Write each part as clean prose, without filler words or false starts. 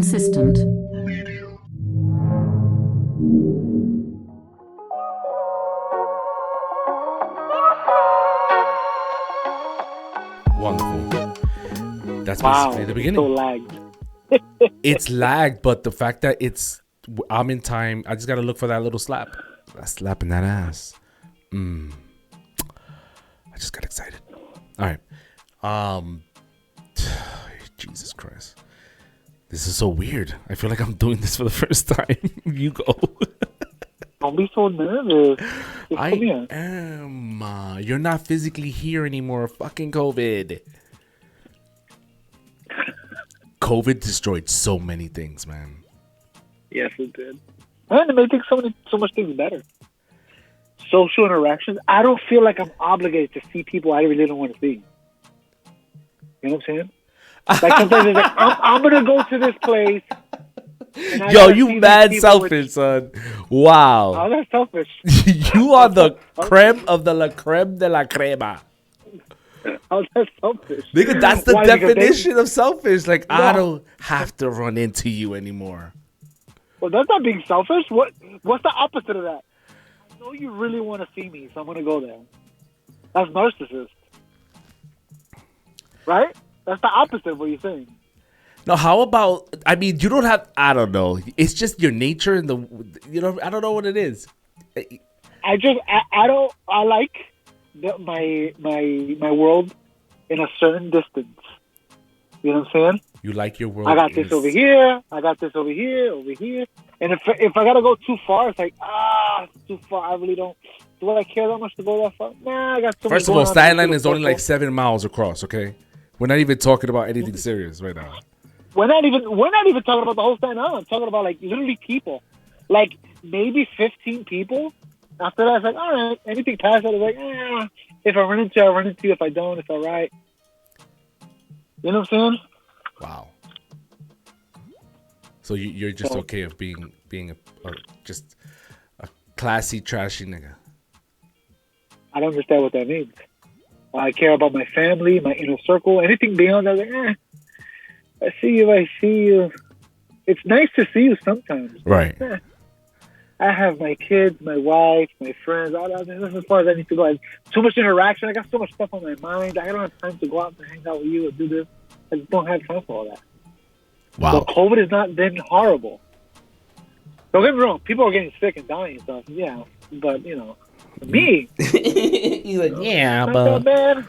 consistent. Wonderful. That's basically the beginning. So lagged. It's lagged, but the fact that I'm in time, I just gotta look for that little slap. That slap in that ass. I just got excited. All right. Jesus Christ. This is so weird. I feel like I'm doing this for the first time. You go. Don't be so nervous. I am. You're not physically here anymore. Fucking COVID. COVID destroyed so many things, man. Yes, it did. And it made so much things better. Social interactions. I don't feel like I'm obligated to see people I really don't want to see. You know what I'm saying? Like sometimes it's like, I'm going to go to this place. Yo, you mad selfish, son. Wow. Oh, that's selfish. You are the creme of the la creme de la crema. Oh, that's selfish. Nigga, that's the Why? definition of selfish. Like, no. I don't have to run into you anymore. Well, that's not being selfish. What's the opposite of that? I know you really want to see me, so I'm going to go there. That's narcissist. Right? That's the opposite of what you're saying. No, how about, I mean, you don't have, I don't know. It's just your nature and I don't know what it is. I like my world in a certain distance. You know what I'm saying? You like your world. I got this over here. I got this over here, over here. And if I got to go too far, it's like, it's too far. I really don't. Do I care that much to go that far? Nah, I got so much. First of all, Staten Island is only like 7 miles across, okay? We're not even talking about anything serious right now. We're not even talking about the whole Staten Island. I'm talking about like literally people. Like maybe 15 people. After that, it's like, all right, anything past that is like, if I run into you, I run into you. If I don't, it's all right. You know what I'm saying? Wow. So you're just okay of being just a classy, trashy nigga. I don't understand what that means. I care about my family, my inner circle. Anything beyond that, like, I see you. It's nice to see you sometimes. Right. I have my kids, my wife, my friends. That's as far as I need to go. I have too much interaction. I got so much stuff on my mind. I don't have time to go out and hang out with you and do this. I just don't have time for all that. Wow. So COVID has not been horrible. Don't get me wrong. People are getting sick and dying and stuff. Yeah. But, me. He's like, yeah, not but. that bad.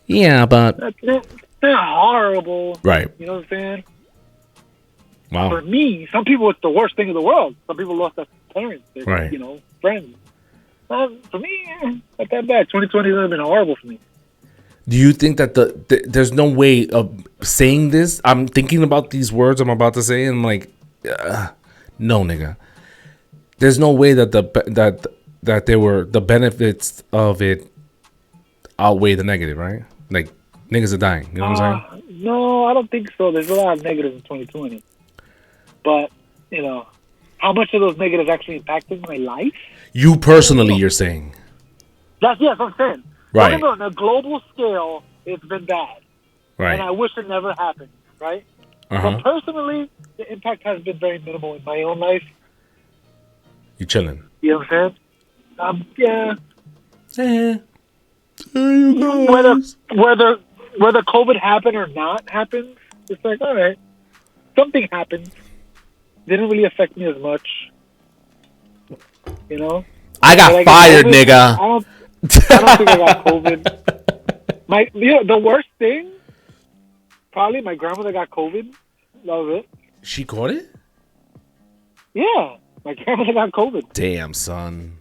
Yeah, but. That's not horrible. Right. You know what I'm saying? Wow. For me, some people, it's the worst thing in the world. Some people lost their parents, their, right. Friends. For me, not that bad. 2020 has been horrible for me. Do you think that there's no way of saying this? I'm thinking about these words I'm about to say, and I'm like, no, nigga. There's no way that that there were the benefits of it outweigh the negative, right? Like niggas are dying. You know what I'm saying? No, I don't think so. There's a lot of negatives in 2020, but how much of those negatives actually impacted my life? You personally, you're saying? Yes, I'm saying. Right. On a global scale, it's been bad. Right. And I wish it never happened. Right. But personally, the impact has been very minimal in my own life. You chilling? You know what I'm saying? Yeah. Whether COVID happened or not happened, it's like, all right, something happened. Didn't really affect me as much. I got fired, COVID, nigga. I don't think I got COVID. The worst thing, probably my grandmother got COVID. That was it. She caught it? Yeah, my grandmother got COVID. Damn, son.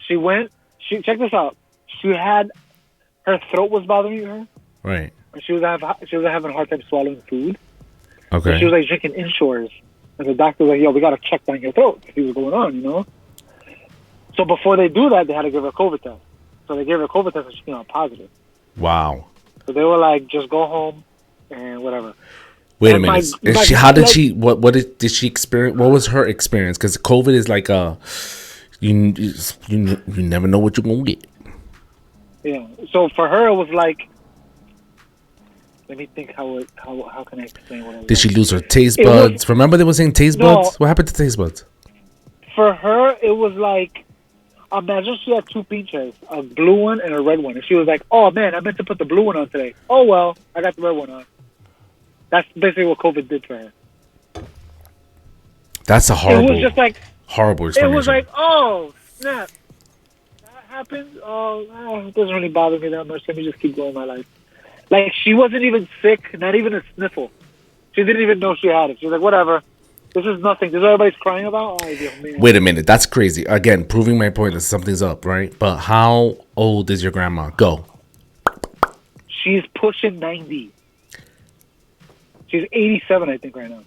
Check this out. Her throat was bothering her. Right. And she was having a hard time swallowing food. Okay. So she was like drinking Inshores. And the doctor was like, yo, we got to check down your throat to see what's going on, So before they do that, they had to give her a COVID test. So they gave her a COVID test and she came out positive. Wow. So they were like, just go home and whatever. Wait a minute. What did she experience? What was her experience? Because COVID is like you never know what you're going to get. Yeah. So for her, it was like, Let me think how can I explain what it was. Did she lose her taste It buds? was- Remember they were saying taste No. buds? What happened to taste buds? For her, it was like, imagine she had two pinches, a blue one and a red one. And she was like, oh, man, I meant to put the blue one on today. Oh, well, I got the red one on. That's basically what COVID did for her. That's a horrible, It was just like, horrible it explanation. was like, oh, snap. That happened? It doesn't really bother me that much. Let me just keep going my life. Like, she wasn't even sick, not even a sniffle. She didn't even know she had it. She was like, whatever. This is nothing. This is what everybody's crying about? Oh, Dios mío. Wait a minute. That's crazy. Again, proving my point that something's up, right? But how old is your grandma? Go. She's pushing 90. She's 87, I think, right now.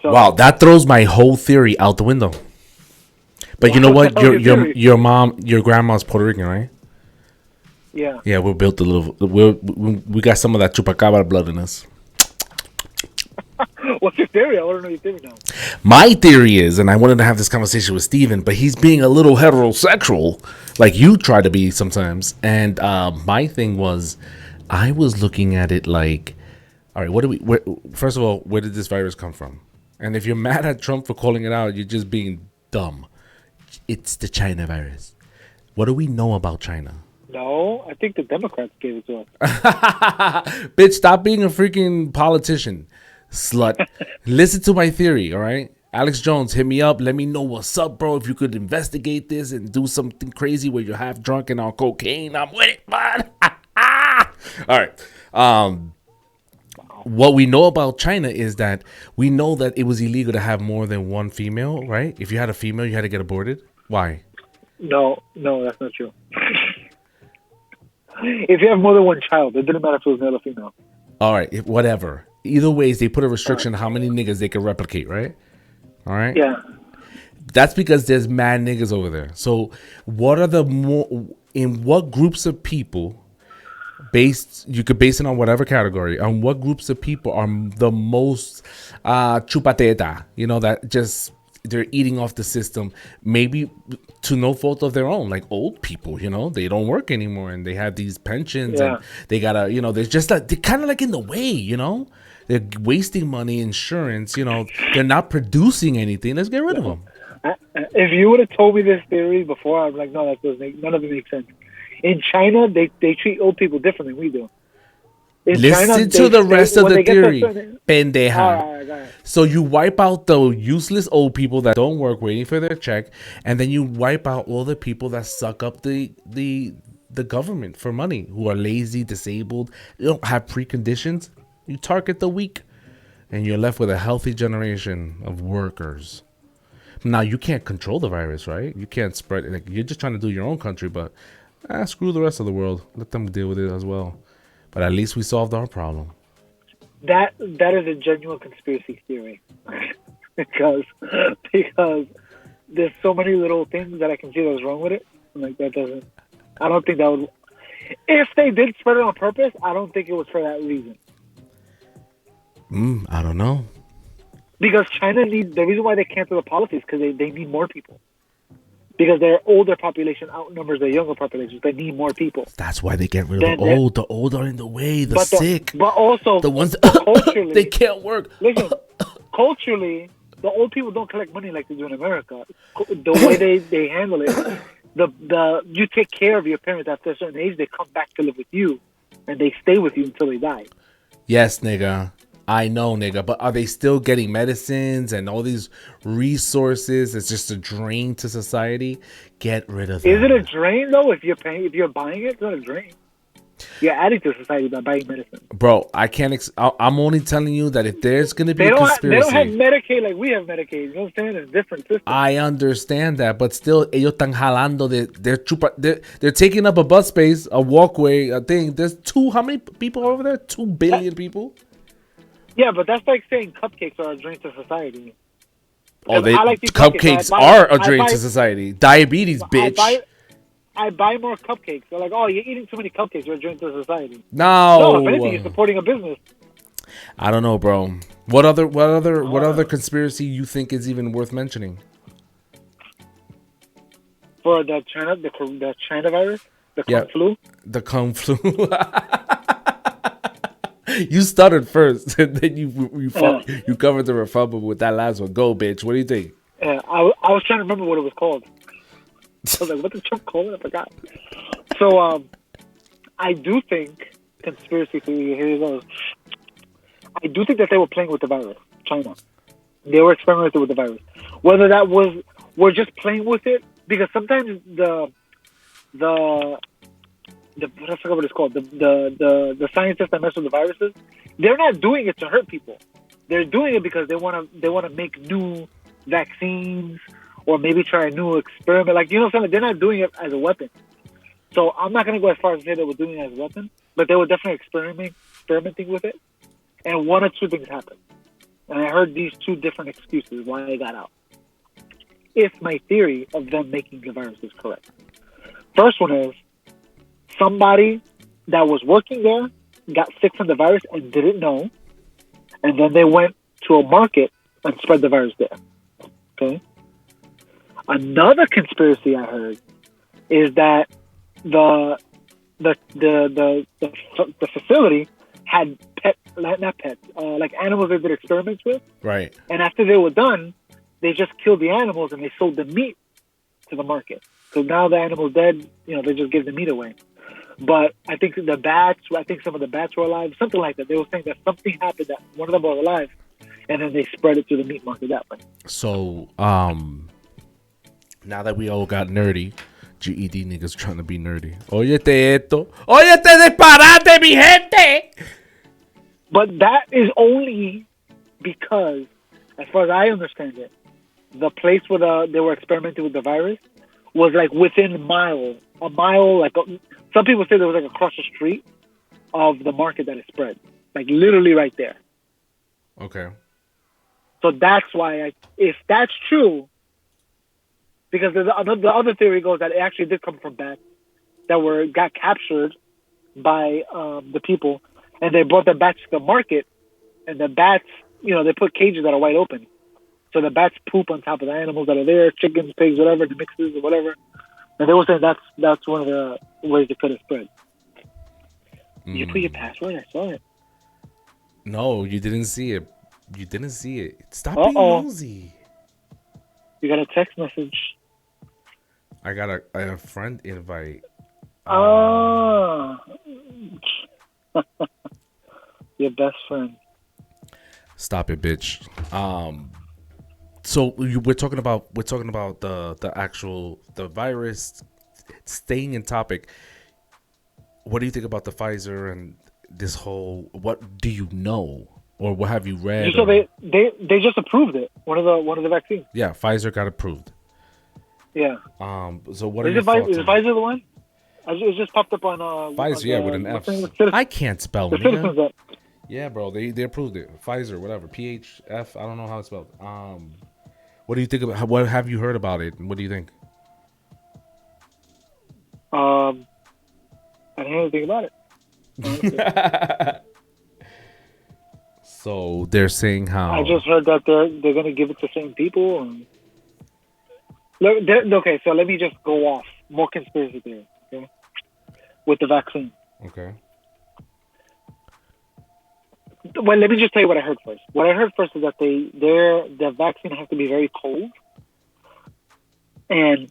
So, Wow, that throws my whole theory out the window. But you know what? Your mom, your grandma's Puerto Rican, right? Yeah. Yeah, we're built a little. We got some of that chupacabra blood in us. What's your theory? I want to know your theory now. My theory is, and I wanted to have this conversation with Steven, but he's being a little heterosexual, like you try to be sometimes. And my thing was, I was looking at it like, all right, first of all, where did this virus come from? And if you're mad at Trump for calling it out, you're just being dumb. It's the China virus. What do we know about China? No, I think the Democrats gave it to us. Bitch, stop being a freaking politician, slut. Listen to my theory, all right? Alex Jones, hit me up. Let me know what's up, bro. If you could investigate this and do something crazy where you're half drunk and on cocaine, I'm with it, bud. All right. What we know about China is that we know that it was illegal to have more than one female, right? If you had a female, you had to get aborted. Why? No, that's not true. If you have more than one child, it didn't matter if it was male or female. All right, whatever. Either ways, they put a restriction on how many niggas they can replicate, right? All right? Yeah. That's because there's mad niggas over there. So what are in what groups of people, you could base it on whatever category, on what groups of people are the most chupateta, that just they're eating off the system, maybe to no fault of their own, like old people, they don't work anymore and they have these pensions and they gotta, they're just they're kind of like in the way, they're wasting money, insurance, they're not producing anything. Let's get rid of them. If you would have told me this theory before, I'm like, no, none of it makes sense. In China, they treat old people differently than we do. Listen to the rest of the theory, pendeja. All right. So you wipe out the useless old people that don't work waiting for their check, and then you wipe out all the people that suck up the government for money, who are lazy, disabled, they don't have preconditions. You target the weak, and you're left with a healthy generation of workers. Now, you can't control the virus, right? You can't spread it. Like, you're just trying to do your own country, but screw the rest of the world. Let them deal with it as well. But at least we solved our problem. That is a genuine conspiracy theory. because there's so many little things that I can see that's wrong with it. Like, I don't think that would... If they did spread it on purpose, I don't think it was for that reason. I don't know. Because China the reason why they canceled the policy is because they need more people. Because their older population outnumbers their younger population. They need more people. That's why they get rid of the old. The old are in the way. The sick. But also, the ones culturally, they can't work. Listen, culturally, the old people don't collect money like they do in America. The way they handle it, you take care of your parents after a certain age. They come back to live with you, and they stay with you until they die. Yes, nigga. I know, nigga, but are they still getting medicines and all these resources? It's just a drain to society. Get rid of that. Is it a drain though? If you're buying it, it's not a drain. You're adding to society by buying medicine. Bro, I can't. I'm only telling you that if there's gonna be a conspiracy, they don't have Medicaid like we have Medicaid. You know what I'm saying? It's a different system. I understand that, but still, ellos están jalando. They're taking up a bus space, a walkway, a thing. There's how many people over there? 2 billion people. Yeah, but that's like saying cupcakes are a drain to society. Oh, cupcakes are a drain to society. Diabetes, bitch. I buy more cupcakes. They're like, oh, you're eating too many cupcakes. You're a drain to society. No, if anything, you're supporting a business. I don't know, bro. What other conspiracy you think is even worth mentioning? For the China virus? The Yeah. Kung flu. The Kung flu. You stuttered first, and then you covered the rebuttal with that last one. Go, bitch. What do you think? Yeah, I was trying to remember what it was called. I was like, what did Trump call it? I forgot. So, I do think, conspiracy theory, here it goes. I do think that they were playing with the virus, China. They were experimenting with the virus. Whether that was, we're just playing with it, because sometimes I forgot what it's called, the scientists that mess with the viruses, they're not doing it to hurt people. They're doing it because they want to make new vaccines or maybe try a new experiment. Like, you know what I'm saying? They're not doing it as a weapon. So I'm not going to go as far as to say they were doing it as a weapon, but they were definitely experimenting with it. And one or two things happened. And I heard these two different excuses why they got out. If my theory of them making the virus is correct. First one is somebody that was working there got sick from the virus and didn't know. And then they went to a market and spread the virus there. Okay. Another conspiracy I heard is that the facility had like animals they did experiments with. Right. And after they were done, they just killed the animals and they sold the meat to the market. So now the animal's dead, they just give the meat away. But I think some of the bats were alive, something like that. They were saying that something happened that one of them was alive, and then they spread it to the meat market that way. So, now that we all got nerdy, GED niggas trying to be nerdy. Óyete esto. Óyete disparate, mi gente. But that is only because, as far as I understand it, the place where they were experimenting with the virus was like within a mile. Some people say there was like across the street of the market that it spread, like literally right there. Okay. So that's why, if that's true, because the other theory goes that it actually did come from bats that got captured by the people, and they brought the bats to the market, and the bats, they put cages that are wide open, so the bats poop on top of the animals that are there, chickens, pigs, whatever, the mixes or whatever. And they were saying that's one of the ways it could have spread. Did you put your password? I saw it. No, you didn't see it. You didn't see it. Stop being nosy. You got a text message. I got a friend invite. Oh. Your best friend. Stop it, bitch. So we're talking about the virus. Staying in topic. What do you think about the Pfizer and this whole? What do you know, or what have you read? So they just approved it. One of the vaccines. Yeah, Pfizer got approved. Yeah. So what is it? Is Pfizer the one? It just popped up on Pfizer, with an F. I can't spell. The Citizens App. Yeah, bro, they approved it. Pfizer, whatever. PHF. I don't know how it's spelled. What do you think about? What have you heard about it? And what do you think? I didn't hear anything about it. So they're saying how I just heard that they're going to give it to certain people. And... Okay, so let me just go off more conspiracy theory. Okay, with the vaccine. Okay. Well, let me just tell you what I heard first. What I heard first is that the vaccine has to be very cold, and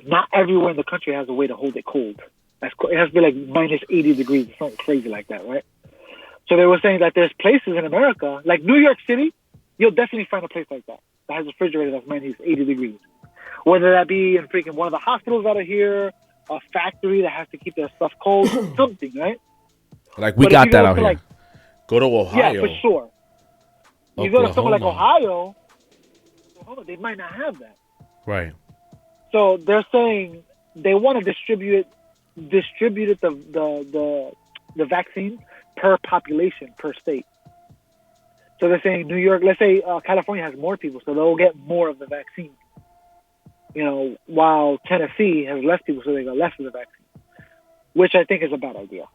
not everywhere in the country has a way to hold it cold. It has to be like minus 80 degrees, something crazy like that, right? So they were saying that there's places in America, like New York City, you'll definitely find a place like that has a refrigerator that's minus 80 degrees. Whether that be in freaking one of the hospitals out of here, a factory that has to keep their stuff cold, something, right? Like we got that out here. Go to Ohio. Yeah, for sure. You go to somewhere like Ohio, they might not have that. Right. So they're saying they want to distribute the vaccine per population, per state. So they're saying New York, let's say California has more people, so they'll get more of the vaccine. While Tennessee has less people, so they got less of the vaccine, which I think is a bad idea.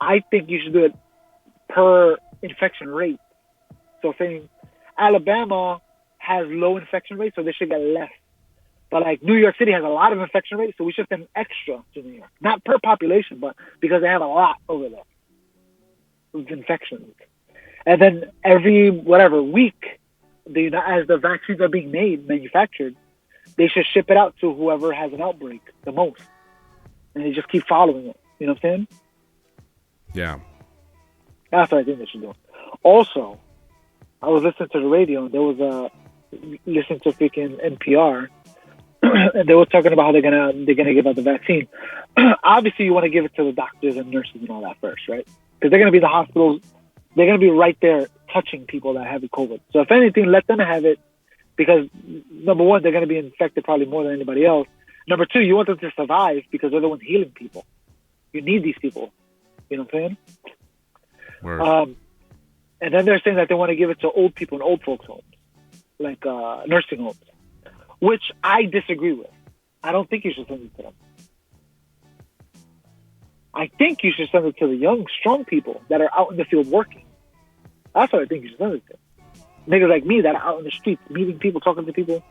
I think you should do it per infection rate. So saying Alabama has low infection rate, so they should get less. But like New York City has a lot of infection rates, so we should send extra to New York, not per population, but because they have a lot over there of infections. And then every week, as the vaccines are being manufactured, they should ship it out to whoever has an outbreak the most, and they just keep following it. You know what I'm saying? Yeah. That's what I think they should do. Also, I was listening to the radio, and there was listening to freaking NPR, and they were talking about how they're gonna give out the vaccine. Obviously, you want to give it to the doctors and nurses and all that first, right? Because they're gonna be in the hospitals. They're gonna be right there touching people that have COVID. So if anything, let them have it, because number one, they're gonna be infected probably more than anybody else. Number two, you want them to survive because they're the ones healing people. You need these people. You know what I'm saying? Word. And then they're saying that they want to give it to old people in old folks' homes, like nursing homes, which I disagree with. I don't think you should send it to them. I think you should send it to the young, strong people that are out in the field working. That's what I think you should send it to. Niggas like me that are out in the streets, meeting people, talking to people.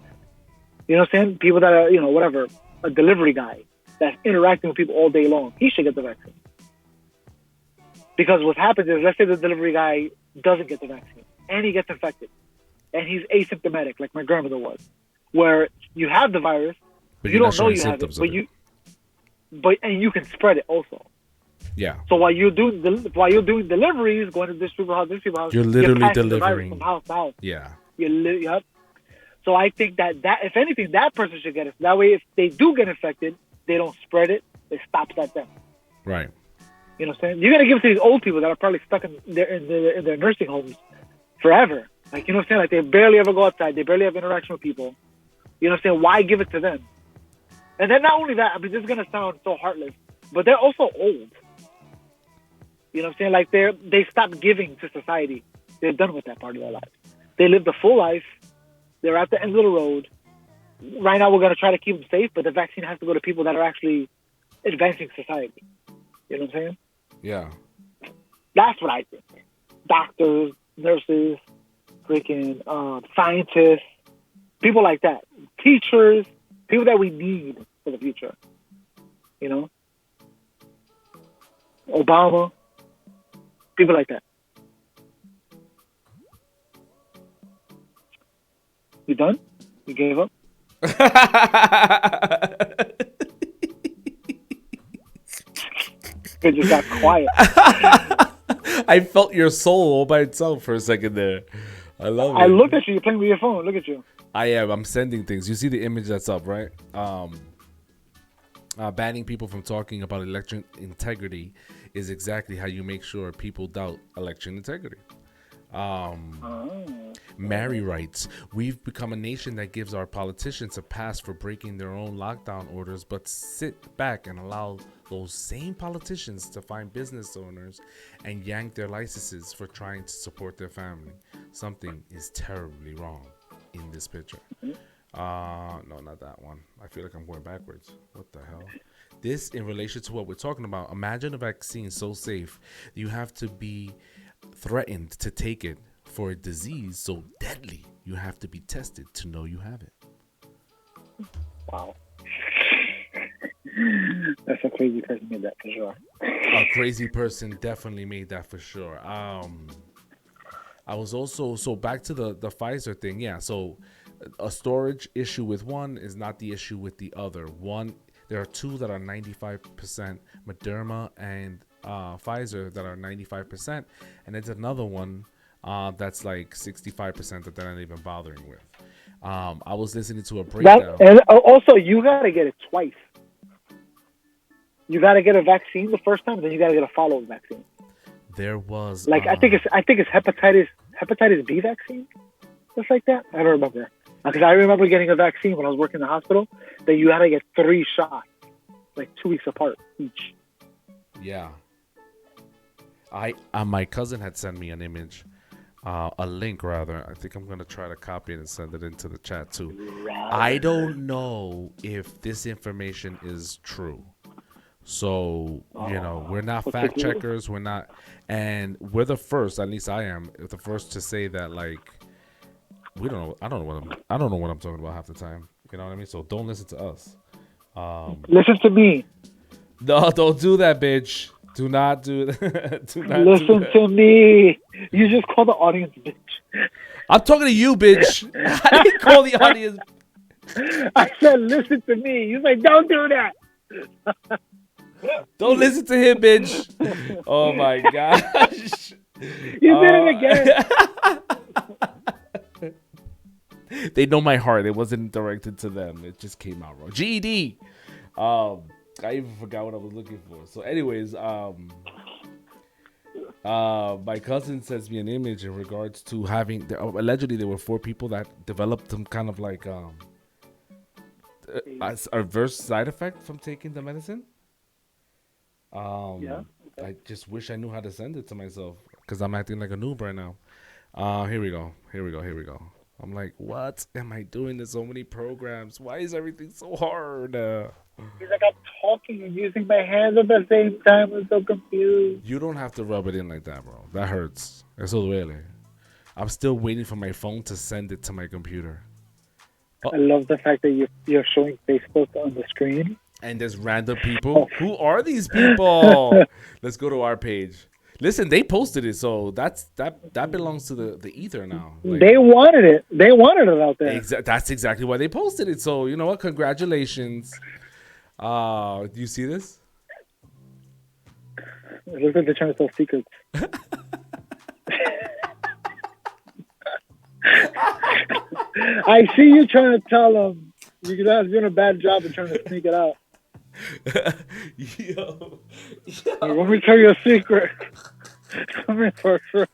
You know what I'm saying? People that are, whatever, a delivery guy that's interacting with people all day long. He should get the vaccine. Because what happens is, let's say the delivery guy doesn't get the vaccine and he gets infected and he's asymptomatic, like my grandmother was, where you have the virus, but you don't know you have it, and you can spread it also. Yeah. So while you're doing deliveries, going to this people's house, you're literally you're delivering from house to house. Yeah. Yep. So I think that if anything, that person should get it. That way, if they do get infected, they don't spread it. It stops at them. Right. You know what I'm saying? You're gonna give it to these old people that are probably stuck in their nursing homes forever. Like, you know what I'm saying? Like, they barely ever go outside. They barely have interaction with people. You know what I'm saying? Why give it to them? And then not only that, I mean, this is gonna sound so heartless, but they're also old. You know what I'm saying? Like, they stopped giving to society. They're done with that part of their life. They lived a full life. They're at the end of the road. Right now, we're gonna try to keep them safe, but the vaccine has to go to people that are actually advancing society. You know what I'm saying? Yeah. That's what I think. Doctors, nurses, freaking scientists, people like that. Teachers, people that we need for the future. You know? Obama, people like that. You done? You gave up? It just got quiet. I felt your soul all by itself for a second there. I love it. I looked at you. You're playing with your phone. Look at you. I am. I'm sending things. You see the image that's up, right? Banning people from talking about election integrity is exactly how you make sure people doubt election integrity. Mary writes, we've become a nation that gives our politicians a pass for breaking their own lockdown orders, but sit back and allow those same politicians to find business owners and yank their licenses for trying to support their family. Something is terribly wrong in this picture. No, not that one. I feel like I'm going backwards. What the hell? This in relation to what we're talking about. Imagine a vaccine so safe you have to be threatened to take it for a disease so deadly you have to be tested to know you have it. Wow. That's a crazy person made that for sure. A crazy person definitely made that for sure. I was also, so back to the Pfizer thing. Yeah, so a storage issue with one is not the issue with the other. There are two that are 95%, Moderna and Pfizer, that are 95%, and it's another one that's like 65% that they're not even bothering with. I was listening to a breakdown. And also, you gotta get it twice. You gotta get a vaccine the first time, then you gotta get a follow-up vaccine. There was like I think it's hepatitis B vaccine, just like that. I don't remember, because I remember getting a vaccine when I was working in the hospital. That you had to get 3 shots, like 2 weeks apart each. Yeah. My cousin had sent me an image, a link rather. I think I'm gonna try to copy it and send it into the chat too. I don't know if this information is true. So, we're not fact checkers. We're not, and we're the first, at least I am, the first to say that, like, we don't know. I don't know what I'm talking about half the time. You know what I mean? So don't listen to us. Listen to me. No, don't do that, bitch. Do not do that. Do not do Listen that. to me. You just call the audience bitch. I'm talking to you, bitch. I didn't call the audience. I said, listen to me. You like, don't do that. Don't listen to him, bitch. Oh my gosh. You did it again. They know my heart. It wasn't directed to them. It just came out wrong. GED. I even forgot what I was looking for. So, anyways, my cousin sends me an image in regards to having. Allegedly, there were 4 people that developed some kind of like adverse side effect from taking the medicine. Yeah. I just wish I knew how to send it to myself because I'm acting like a noob right now. Here we go. I'm like, what am I doing to so many programs? Why is everything so hard? He's like, I'm talking and using my hands at the same time. I'm so confused. You don't have to rub it in like that, bro. That hurts. Eso duele. I'm still waiting for my phone to send it to my computer. I love the fact that you're showing Facebook on the screen. And there's random people. Who are these people? Let's go to our page. Listen, they posted it, so that belongs to the ether now. Like, they wanted it. They wanted it out there. That's exactly why they posted it. So you know what? Congratulations. Do you see this? It looks like they're trying to sell secrets. I see you trying to tell them you guys doing a bad job of trying to sneak it out. Yo. Let me tell you a secret. Come here, Parker.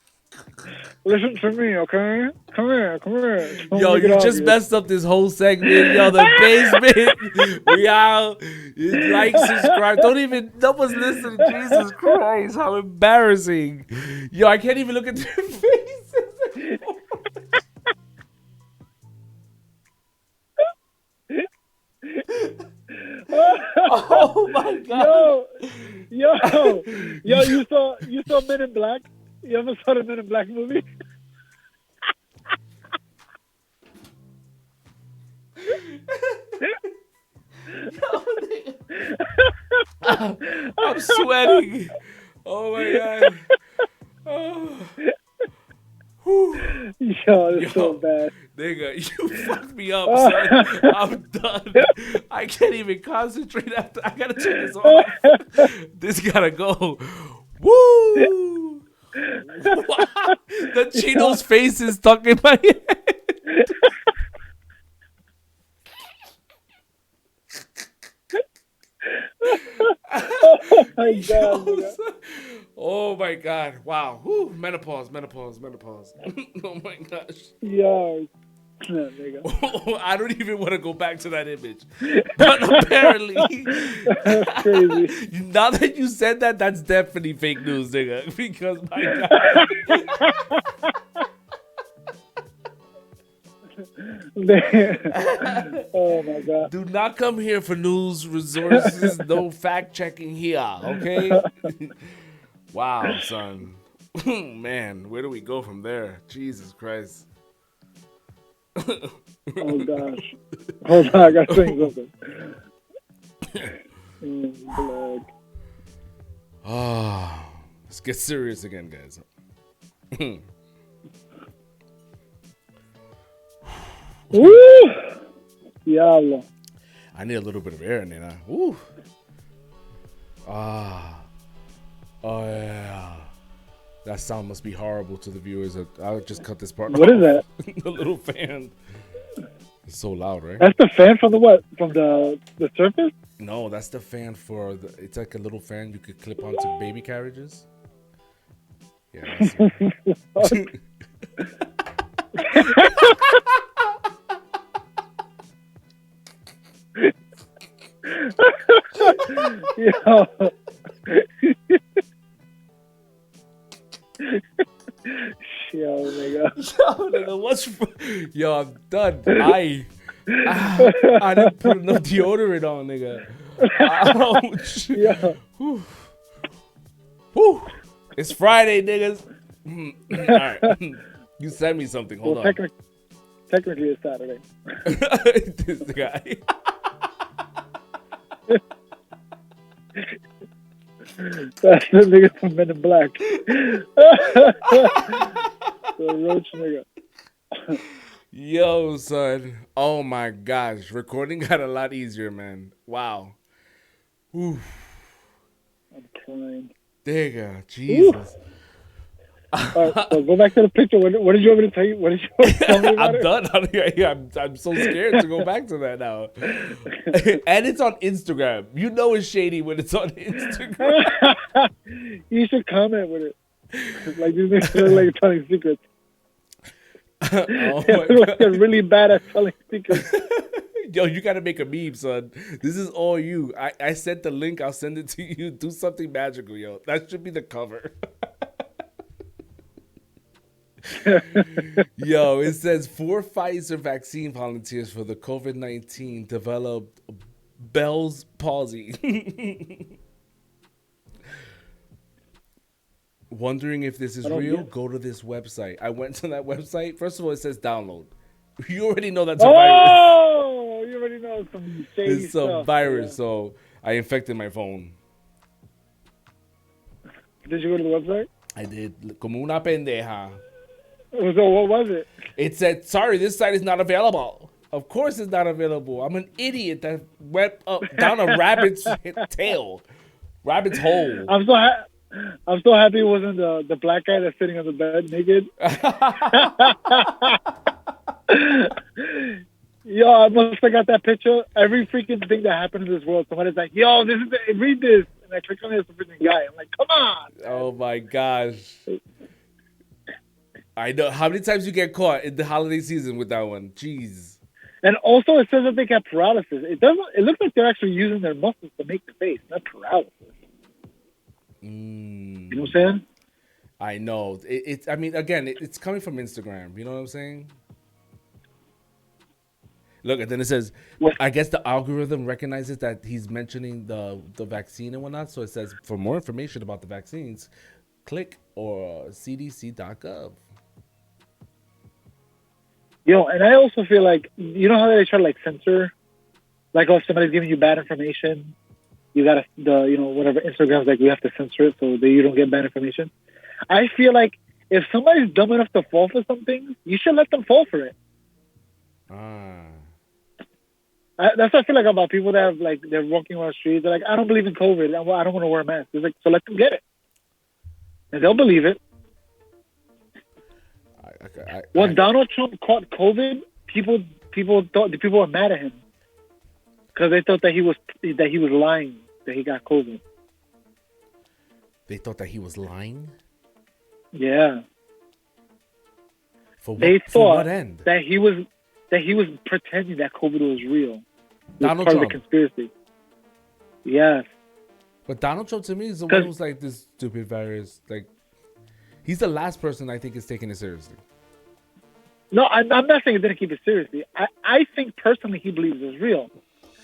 Listen to me, okay? Come here. Don't Yo, you just messed up this whole segment. Yo, the basement. We out. Like, subscribe. No one's listening. Jesus Christ, how embarrassing. Yo, I can't even look at their faces anymore. Oh my god. Yo, you saw Men in Black? You ever saw the Men in Black movie? I'm sweating. Oh my god. Oh. Yo, it's so bad. Nigga, you fucked me up, son. I'm done. I can't even concentrate after. I gotta turn this off. This gotta go. Woo! The Chino's face is stuck in my head. Oh my god. Oh my god. Wow. Woo. Menopause. Oh my gosh. Yo. I don't even want to go back to that image. But apparently, that's crazy. Now that you said that, that's definitely fake news, nigga. Because my god. Oh my god. Do not come here for news resources. No fact checking here, okay? Wow, son. Man, where do we go from there? Jesus Christ. Oh gosh. Hold on, I gotta say something. Blood. Let's get serious again, guys. Woo! Diablo. I need a little bit of air in there. Woo. Oh yeah. That sound must be horrible to the viewers. I'll just cut this part. What is that? The little fan. It's so loud, right? That's the fan from the what? From the Surface? No, that's the fan for the. It's like a little fan you could clip onto baby carriages. Yeah. That's Yo. Yo, nigga. What's? Yo, I'm done. I didn't put enough deodorant on, nigga. Ouch. Yeah. Whew. Whew. It's Friday, niggas. All right. You sent me something. Hold on. Technically, it's Saturday. This guy. That's the nigga from Men in Black. The roach nigga. Yo, son. Oh my gosh. Recording got a lot easier, man. Wow. Oof. I'm crying. Digga. Jesus. All right, so go back to the picture. What did you want me to tell you? What did you want to tell me about I'm done. I'm so scared to go back to that now. And it's on Instagram. You know it's shady when it's on Instagram. You should comment with it. Like these niggas look like you're telling secrets. Oh They my look like they're God. really bad at telling secrets. Yo, you gotta make a meme, son. This is all you. I sent the link. I'll send it to you. Do something magical, yo. That should be the cover. Yo, it says 4 Pfizer vaccine volunteers for the COVID-19 developed Bell's palsy. Wondering if this is real? Go to this website. I went to that website. First of all, it says download. You already know that's a virus. Oh, you already know some shady It's stuff. a virus, Yeah. so I infected my phone. Did you go to the website? I did. Como una pendeja. So what was it? It said, sorry, this site is not available. Of course it's not available. I'm an idiot that went up down a rabbit's tail. Rabbit's hole. I'm so happy it wasn't the black guy that's sitting on the bed naked. Yo, I must have got that picture. Every freaking thing that happened in this world, somebody's like, yo, this is read this. And I click on it, it's a freaking guy. I'm like, come on. Oh my gosh. I know. How many times you get caught in the holiday season with that one? Jeez. And also it says that they got paralysis. It looks like they're actually using their muscles to make the face, not paralysis. You know what I'm saying? I know. I mean, again, it's coming from Instagram. You know what I'm saying? Look, and then it says, I guess the algorithm recognizes that he's mentioning the vaccine and whatnot. So it says, for more information about the vaccines, click or cdc.gov. Yo, and I also feel like, you know how they try to like censor? Like, oh, if somebody's giving you bad information, you gotta, whatever, Instagram's like, we have to censor it so that you don't get bad information. I feel like if somebody's dumb enough to fall for something, you should let them fall for it. That's what I feel like about people that have, like, they're walking around the streets. They're like, I don't believe in COVID. I don't want to wear a mask. It's like, so let them get it. And they'll believe it. When Donald Trump caught COVID, people were mad at him because they thought that he was lying that he got COVID. They thought that he was lying? Yeah. For what end? That he was pretending that COVID was real. Donald part Trump. of the conspiracy. Yes. But Donald Trump to me is the one who's like this stupid virus. Like, he's the last person I think is taking it seriously. No, I'm not saying he didn't keep it seriously. I think personally he believes it's real.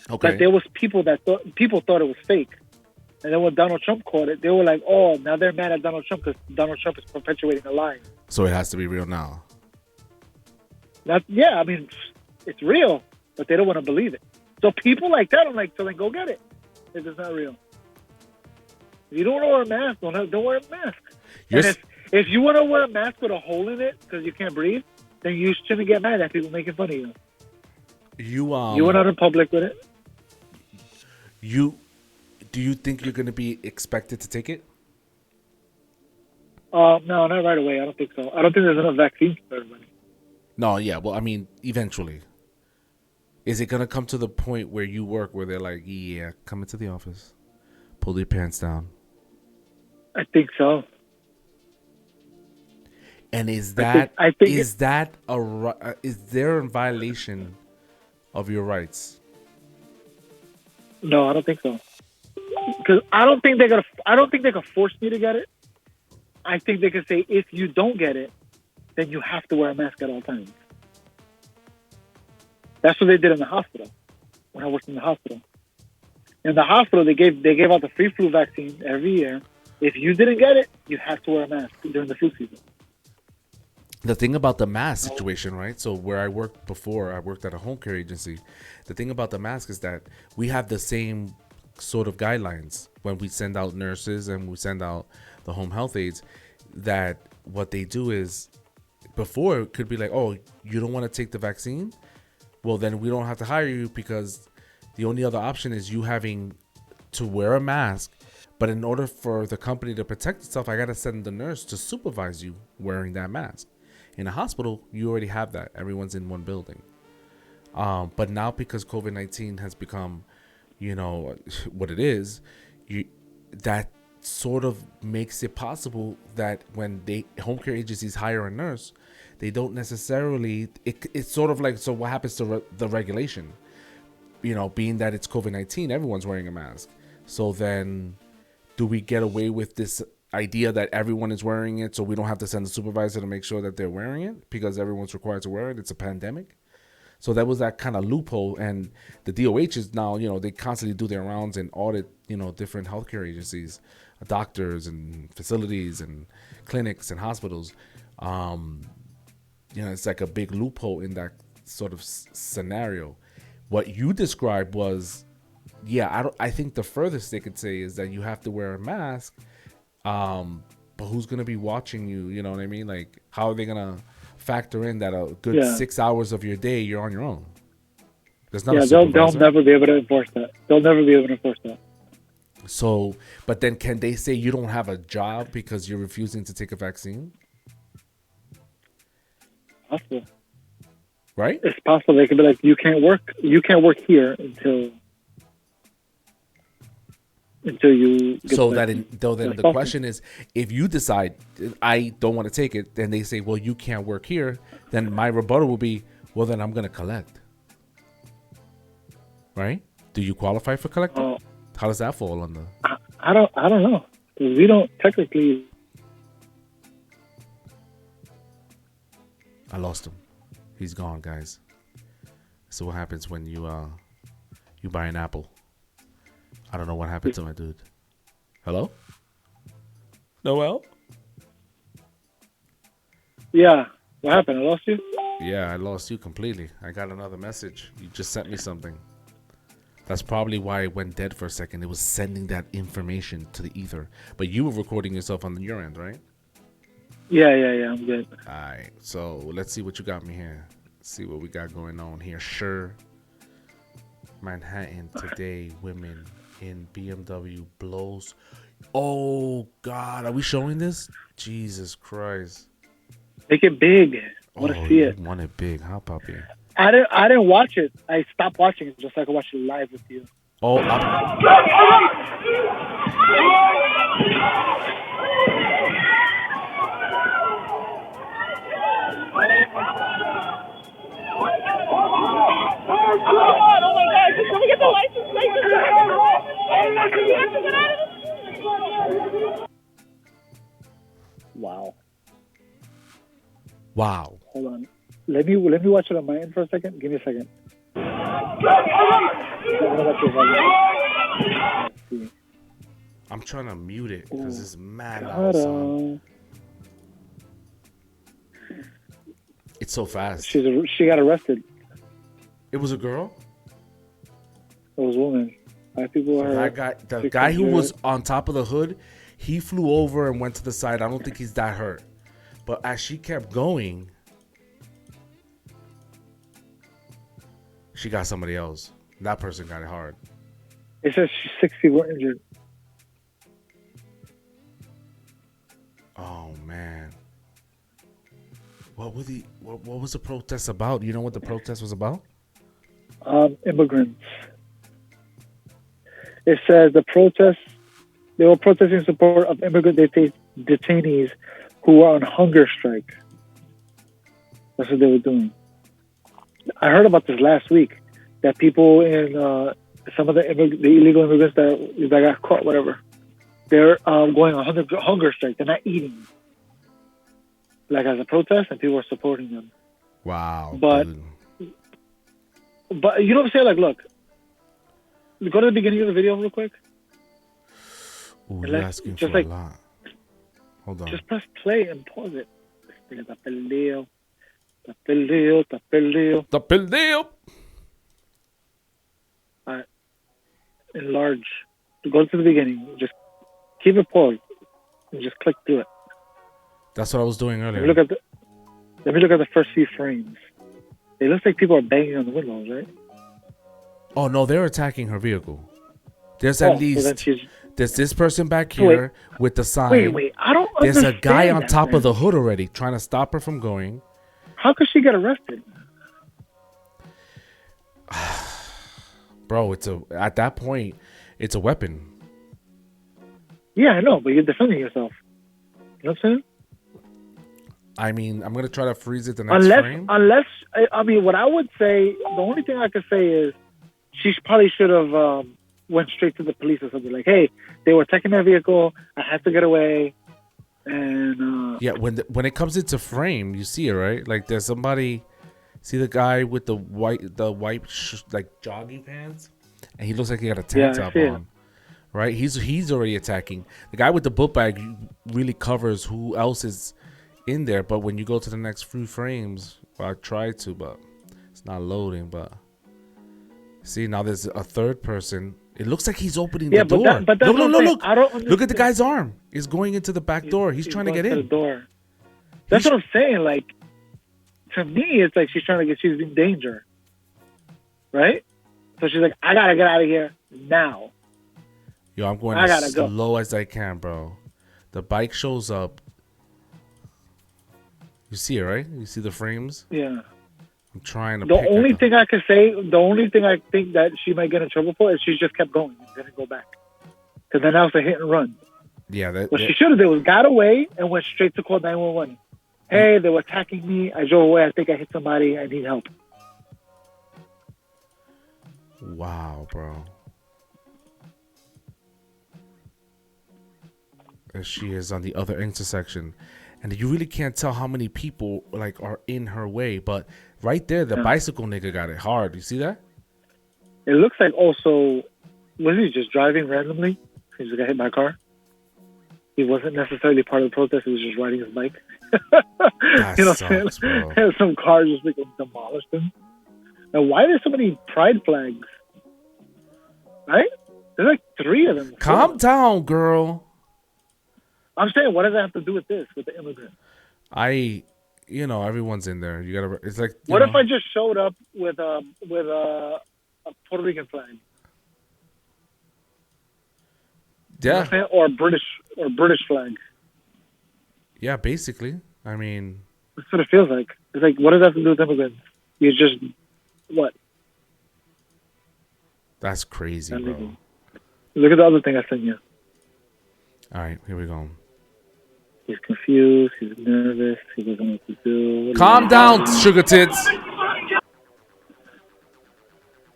Okay. But there was people thought it was fake. And then when Donald Trump caught it, they were like, oh, now they're mad at Donald Trump because Donald Trump is perpetuating a lie. So it has to be real now. Yeah, I mean, it's real, but they don't want to believe it. So people like that, I'm like, so then go get it if it's not real. If you don't want to wear a mask, don't wear a mask. And if you want to wear a mask with a hole in it because you can't breathe, then you shouldn't get mad at people making fun of you. You went out in public with it. Do you think you're going to be expected to take it? No, not right away. I don't think so. I don't think there's enough vaccines for everybody. No, yeah. Well, I mean, eventually. Is it going to come to the point where you work where they're like, yeah, come into the office, pull your pants down? I think so. And is there a violation of your rights? No, I don't think so. Because I don't think they could force me to get it. I think they could say if you don't get it, then you have to wear a mask at all times. That's what they did in the hospital when I worked in the hospital. In the hospital, they gave out the free flu vaccine every year. If you didn't get it, you have to wear a mask during the flu season. the thing about the mask situation, right? So where I worked before, I worked at a home care agency. The thing about the mask is that we have the same sort of guidelines when we send out nurses and we send out the home health aides, that what they do is, before it could be like, oh, you don't want to take the vaccine? Well, then we don't have to hire you, because the only other option is you having to wear a mask. But in order for the company to protect itself, I got to send the nurse to supervise you wearing that mask. In a hospital, you already have that. Everyone's in one building. But now, because COVID-19 has become, what it is, that sort of makes it possible that when home care agencies hire a nurse, they don't necessarily, it's sort of like, so what happens to the regulation? Being that it's COVID-19, everyone's wearing a mask. So then, do we get away with this idea that everyone is wearing it, so we don't have to send a supervisor to make sure that they're wearing it because everyone's required to wear it? It's a pandemic. So that was that kind of loophole. And the DOH is now, they constantly do their rounds and audit, different healthcare agencies, doctors and facilities and clinics and hospitals. It's like a big loophole in that sort of scenario. What you described was, I think the furthest they could say is that you have to wear a mask. But who's going to be watching you? You know what I mean? Like, how are they going to factor in that a good 6 hours of your day you're on your own? There's not they'll never be able to enforce that. They'll never be able to enforce that. So, but then can they say you don't have a job because you're refusing to take a vaccine? Possible. Right? It's possible. They could be like, you can't work here until you get so then the question is, if you decide I don't want to take it, then they say, well, you can't work here, then my rebuttal will be, well, then I'm going to collect. Right? Do you qualify for collecting? How does that fall on the... I don't know. We don't technically... I lost him. He's gone, guys. So what happens when you buy an apple? I don't know what happened to my dude. Hello? Noel? Yeah. What happened? I lost you? Yeah, I lost you completely. I got another message. You just sent me something. That's probably why it went dead for a second. It was sending that information to the ether. But you were recording yourself on your end, right? Yeah, I'm good. All right. So let's see what you got me here. Let's see what we got going on here. Sure. Manhattan today, women in BMW blows. Oh, God. Are we showing this? Jesus Christ. Make it big. I want to see it. You want it big, huh, puppy? I didn't watch it. I stopped watching it just so I could watch it live with you. Oh, Wow. Hold on. Let me watch it on my end for a second. Give me a second. I'm trying to mute it because it's mad loud, son. It's so fast. She got arrested. It was a girl? It was a woman. 5 people were hurt. The guy who was on top of the hood, he flew over and went to the side. I don't think he's that hurt. But as she kept going, she got somebody else. That person got it hard. It says 6 people were injured. Oh, man. What was the protest about? You know what the protest was about? Immigrants. It says they were protesting in support of immigrant detainees who were on hunger strike. That's what they were doing. I heard about this last week, that people in some of the illegal immigrants that got caught, whatever, they're going on hunger strike. They're not eating, like as a protest, and people are supporting them. Wow. But you know what I'm saying? Like, look, go to the beginning of the video real quick. Ooh, you're asking for a lot. Hold on. Just press play and pause it. Está perdido. Está perdido. Está perdido. The perdido. All right. Enlarge. Go to the beginning. Just keep it paused. And just click through it. That's what I was doing earlier. Let me look at the first few frames. It looks like people are banging on the windows, right? Oh no, they're attacking her vehicle. There's at least there's this person back here with the sign. Wait, I don't There's understand. a guy on that, top man. of the hood already trying to stop her from going. How could she get arrested? Bro, at that point, it's a weapon. Yeah, I know, but you're defending yourself. You know what I'm saying? I mean, I'm gonna try to freeze it the next frame. Unless, I mean, what I would say, the only thing I could say is she probably should have went straight to the police or something. Like, hey, they were taking my vehicle. I had to get away. And yeah, when it comes into frame, you see it, right? Like, there's somebody. See the guy with the white like jogging pants, and he looks like he got a tank top on, right? He's already attacking. The guy with the book bag really covers who else is in there. But when you go to the next few frames, well, I tried to, but it's not loading. But see, now there's a third person. It looks like he's opening the door. Look! I don't understand. Look at the guy's arm. It's going into the back door. He's trying to get in. The door. That's what I'm saying. Like, to me, it's like she's in danger, right? So she's like, I gotta get out of here now. Yo, I'm going as slow as I can, bro. The bike shows up. You see it, right? You see the frames? Yeah. I'm trying to. The only thing I think that she might get in trouble for is she just kept going and didn't go back. Because then that was a hit and run. Yeah. What she should have did was got away and went straight to call 911. Hey, they were attacking me. I drove away. I think I hit somebody. I need help. Wow, bro. There she is on the other intersection. And you really can't tell how many people are in her way. But right there, the bicycle nigga got it hard. You see that? It looks like also, was he just driving randomly? He just got hit by a car? He wasn't necessarily part of the protest. He was just riding his bike. That you know sucks, bro. And some cars just demolished him. Now, why are there so many pride flags? Right? There's like 3 of them. Calm down, girl. I'm saying, what does that have to do with this, with the immigrant? Everyone's in there. You gotta. It's like. What if I just showed up with a Puerto Rican flag? Yeah. You know or British flag. Yeah, basically. I mean, that's what it feels like. It's like, what does that have to do with immigrants? You just what? That's crazy, bro. Look at the other thing I sent you. All right, here we go. He's confused. He's nervous. He doesn't know what to do. Calm down, sugar tits.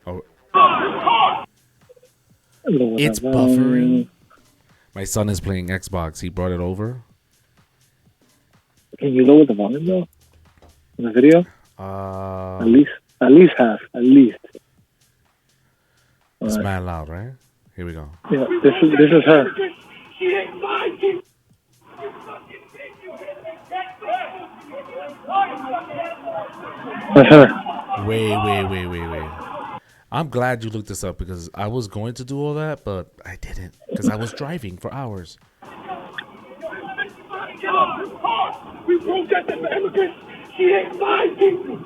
Oh. It's buffering. My son is playing Xbox. He brought it over. Can you lower the volume though? In the video? At least half. At least. It's mad loud, right? Here we go. Yeah, this is her. That's her. Wait. I'm glad you looked this up because I was going to do all that, but I didn't because I was driving for hours. We protested for immigrants. She ain't my people.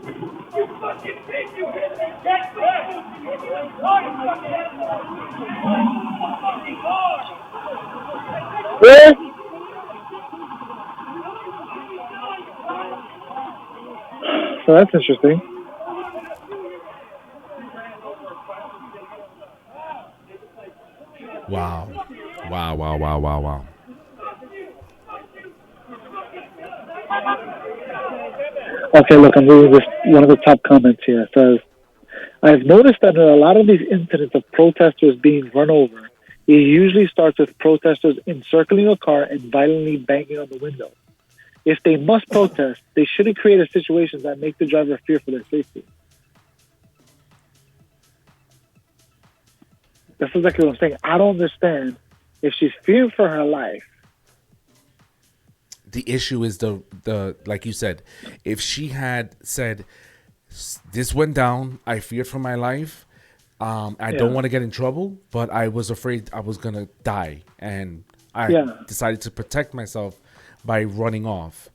You fucking bitch. You hit me. That's right. Where? So that's interesting. Wow. Okay, look, I'm reading this. One of the top comments here says, I've noticed that in a lot of these incidents of protesters being run over, it usually starts with protesters encircling a car and violently banging on the window. If they must protest, they shouldn't create a situation that make the driver fear for their safety. That's exactly what I'm saying. I don't understand if she's fearing for her life. the issue is the like you said, if she had said, this went down, I feared for my life, I don't want to get in trouble, but I was afraid I was gonna die, and I decided to protect myself by running off.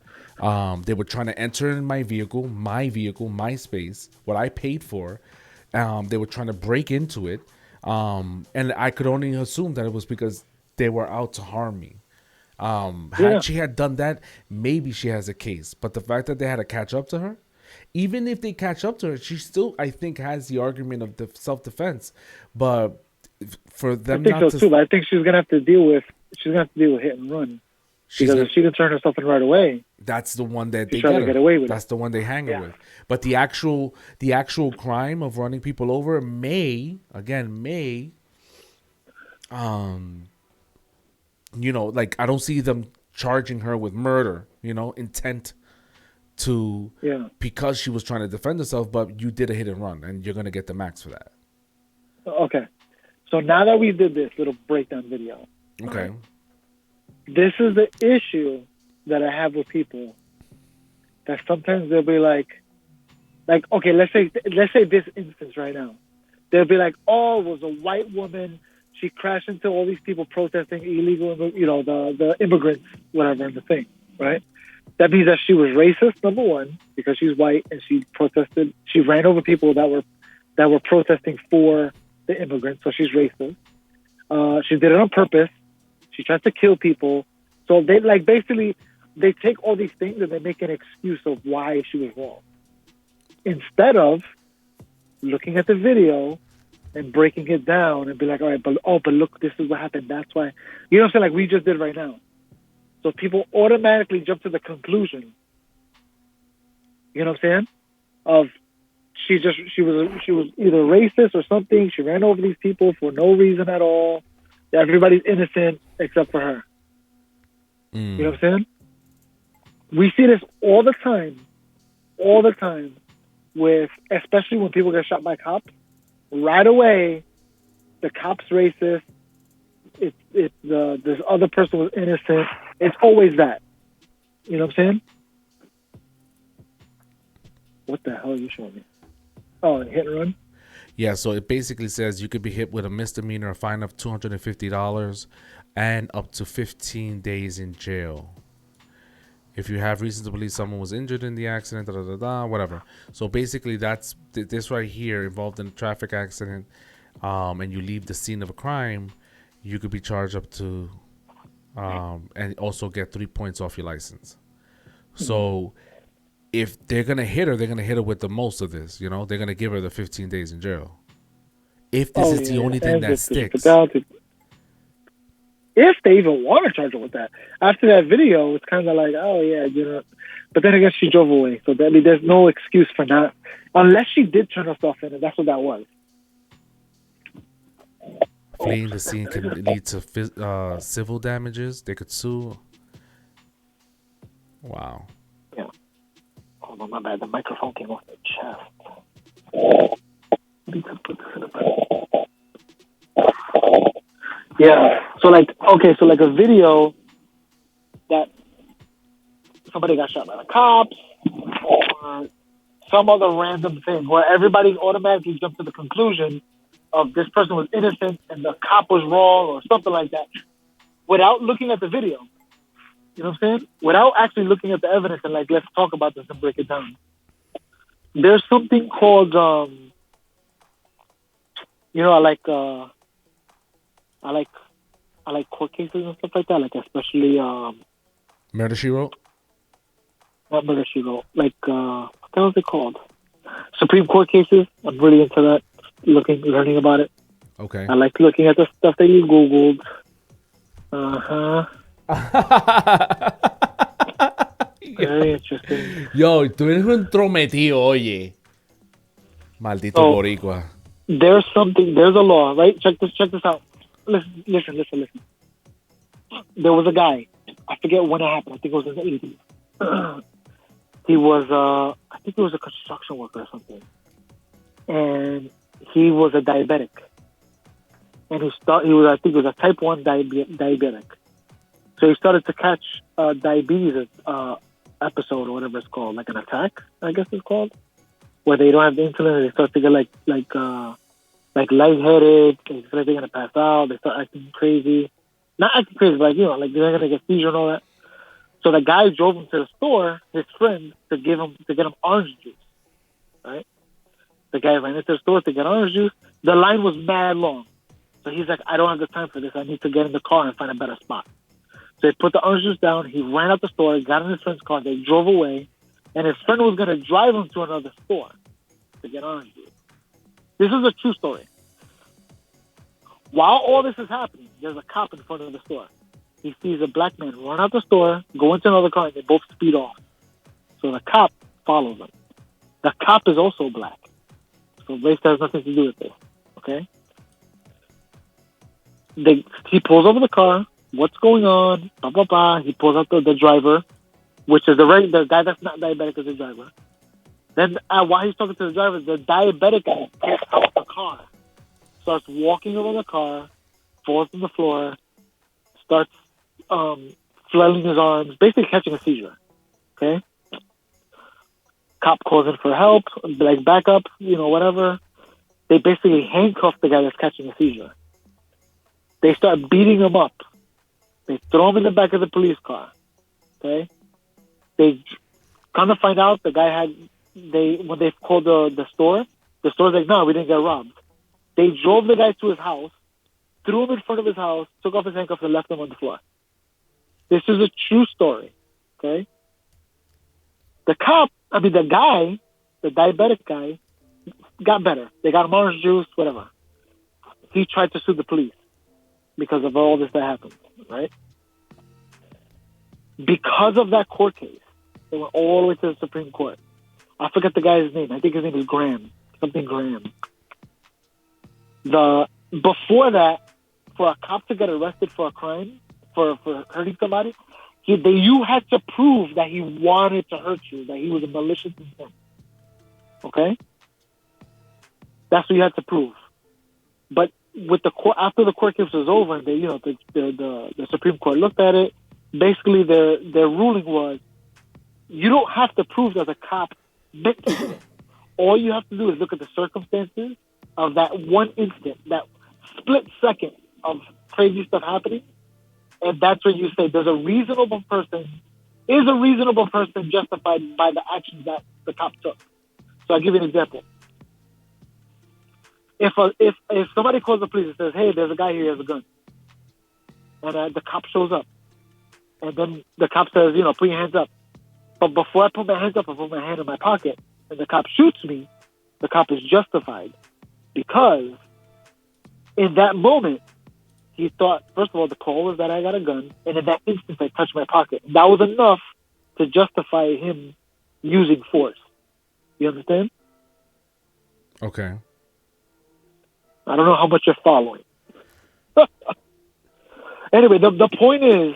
They were trying to enter in my vehicle, my space, what I paid for. They were trying to break into it, and I could only assume that it was because they were out to harm me. Had she had done that, maybe she has a case. But the fact that they had to catch up to her, even if they catch up to her, she still, I think, has the argument of the self-defense. But for them, I think so too. But I think she's gonna have to deal with hit and run. Because if she can turn herself in right away, that's the one that they get away with. That's the one they hang her with. But the actual crime of running people over may, like, I don't see them charging her with murder, intent to, because she was trying to defend herself, but you did a hit and run, and you're going to get the max for that. Okay. So now that we did this little breakdown video. Okay. This is the issue that I have with people, that sometimes they'll be like, okay, let's say this instance right now. They'll be like, oh, it was a white woman. She crashed into all these people protesting illegal, the immigrants, whatever, the thing, right? That means that she was racist, number one, because she's white and she protested. She ran over people that were protesting for the immigrants, so she's racist. She did it on purpose. She tries to kill people. So they basically they take all these things and they make an excuse of why she was wrong, instead of looking at the video and breaking it down and be like, all right, but look, this is what happened. That's why, you know what I'm saying? Like we just did right now. So people automatically jump to the conclusion, you know what I'm saying? Of she was either racist or something. She ran over these people for no reason at all. Everybody's innocent except for her. You know what I'm saying? We see this all the time, with, especially when people get shot by cops. Right away, the cop's racist. This other person was innocent. It's always that. You know what I'm saying? What the hell are you showing me? Oh, hit and run? Yeah, so it basically says you could be hit with a misdemeanor, a fine of $250, and up to 15 days in jail. If you have reason to believe someone was injured in the accident, whatever. So basically, that's this right here, involved in a traffic accident, and you leave the scene of a crime, you could be charged up to, and also get 3 points off your license. So if they're going to hit her, they're going to hit her with the most of this, They're going to give her the 15 days in jail. If this is the only thing that sticks. If they even want to charge her with that. After that video, it's kind of like, oh, yeah, But then again, she drove away. So there's no excuse for not. Unless she did turn herself in, and that's what that was. Fleeing the scene can lead to civil damages. They could sue. Wow. Yeah. Hold on, my bad. The microphone came off the chest. I need to put this in the back. Yeah. So a video that somebody got shot by the cops or some other random thing where everybody automatically jumped to the conclusion of this person was innocent and the cop was wrong or something like that without looking at the video. You know what I'm saying? Without actually looking at the evidence and let's talk about this and break it down. There's something called, I like court cases and stuff like that, especially Murder, She Wrote? Not Murder, She Wrote. What the hell is it called? Supreme Court cases. I'm really into that, learning about it. Okay. I like looking at the stuff that you Googled. Very interesting. Yo, tú eres un trometido, oye. Maldito boricua. There's a law, right? Check this out. Listen. There was a guy. I forget when it happened. I think it was in the 80s. He was, I think he was a construction worker or something. And he was a diabetic. And I think he was a type 1 diabetic. So he started to catch diabetes episode or whatever it's called, like an attack, I guess it's called, where they don't have the insulin and they start to get like lightheaded, they feel like they're gonna pass out, they start acting crazy. Not acting crazy, but like they're gonna get seizure and all that. So the guy drove him to the store, his friend, to get him orange juice. Right? The guy ran into the store to get orange juice. The line was mad long. So he's like, I don't have the time for this. I need to get in the car and find a better spot. So he put the orange juice down. He ran out the store, got in his friend's car. They drove away. And his friend was going to drive him to another store to get orange juice. This is a true story. While all this is happening, there's a cop in front of the store. He sees a black man run out the store, go into another car, and they both speed off. So the cop follows them. The cop is also black. So race has nothing to do with this. Okay? He pulls over the car. What's going on? Blah, blah, blah. He pulls out the driver, which is the guy that's not diabetic is the driver. Then while he's talking to the driver, the diabetic guy gets out the car, starts walking over the car, falls on the floor, starts flailing his arms, basically catching a seizure. Okay? Cop calls in for help, like backup, whatever. They basically handcuff the guy that's catching a seizure. They start beating him up. They throw him in the back of the police car. Okay? They kind of find out the guy when they called the store's like, no, we didn't get robbed. They drove the guy to his house, threw him in front of his house, took off his handcuffs and left him on the floor. This is a true story. Okay? The guy, the diabetic guy, got better. They got him orange juice, whatever. He tried to sue the police because of all this that happened, right? Because of that court case, they went all the way to the Supreme Court. I forget the guy's name. I think his name is Graham. Something Graham. Before that, for a cop to get arrested for a crime, for hurting somebody, you had to prove that he wanted to hurt you, that he was a malicious intent. Okay? That's what you had to prove. But with the court, after the court case was over, and the Supreme Court looked at it, basically their ruling was, you don't have to prove that the cop meant to do it. All you have to do is look at the circumstances of that one instant, that split second of crazy stuff happening, and that's when you say, is a reasonable person justified by the actions that the cop took? So I'll give you an example. If somebody calls the police and says, hey, there's a guy here, he has a gun, and the cop shows up, and then the cop says, put your hands up. But before I put my hands up, I put my hand in my pocket, and the cop shoots me, the cop is justified. Because in that moment, he thought, first of all, the call was that I got a gun, and in that instant, I touched my pocket. That was enough to justify him using force. You understand? Okay. I don't know how much you're following. Anyway, the point is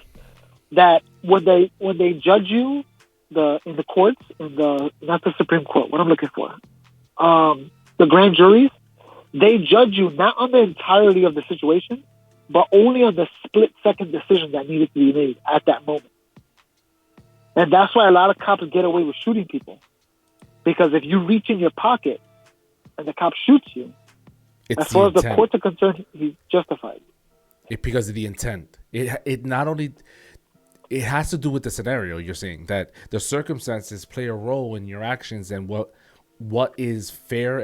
that when they judge you in the courts, not the Supreme Court, what I'm looking for, the grand juries, they judge you not on the entirety of the situation, but only on the split-second decision that needed to be made at that moment. And that's why a lot of cops get away with shooting people. Because if you reach in your pocket and the cop shoots you, as far as the courts are concerned, he's justified. Because of the intent. It not only... It has to do with the scenario. You're saying that the circumstances play a role in your actions and what is fair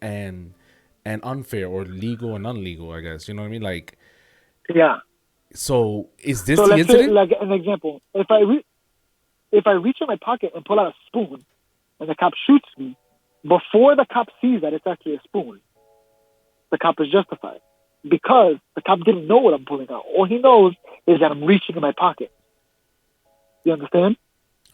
and unfair, or legal and unlegal, I guess. You know what I mean? Like, yeah. So is this the incident? Say, like an example, if I reach in my pocket and pull out a spoon, and the cop shoots me, before the cop sees that it's actually a spoon, the cop is justified because the cop didn't know what I'm pulling out. All he knows is that I'm reaching in my pocket. You understand?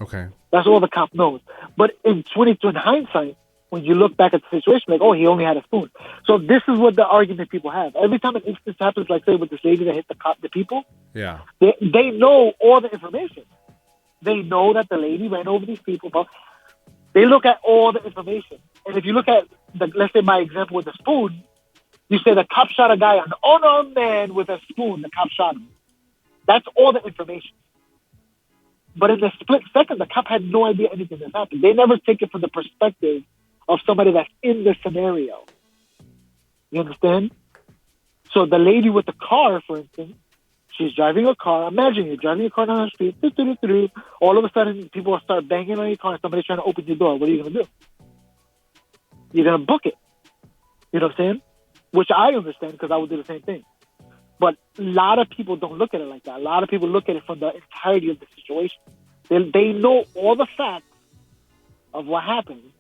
Okay. That's all the cop knows. But in hindsight, when you look back at the situation, like, oh, he only had a spoon. So this is what the argument people have. Every time an instance happens, like say with this lady that hit the people, yeah, they know all the information. They know that the lady ran over these people, but they look at all the information. And if you look at let's say my example with the spoon, you say the cop shot a guy, an unarmed man with a spoon. The cop shot him. That's all the information. But in the split second, the cop had no idea anything that happened. They never take it from the perspective of somebody that's in the scenario. You understand? So the lady with the car, for instance, she's driving a car. Imagine you're driving a car down the street. All of a sudden, people start banging on your car and somebody's trying to open your door. What are you going to do? You're going to book it. You know what I'm saying? Which I understand because I would do the same thing. But a lot of people don't look at it like that. A lot of people look at it from the entirety of the situation. They know all the facts of what happened.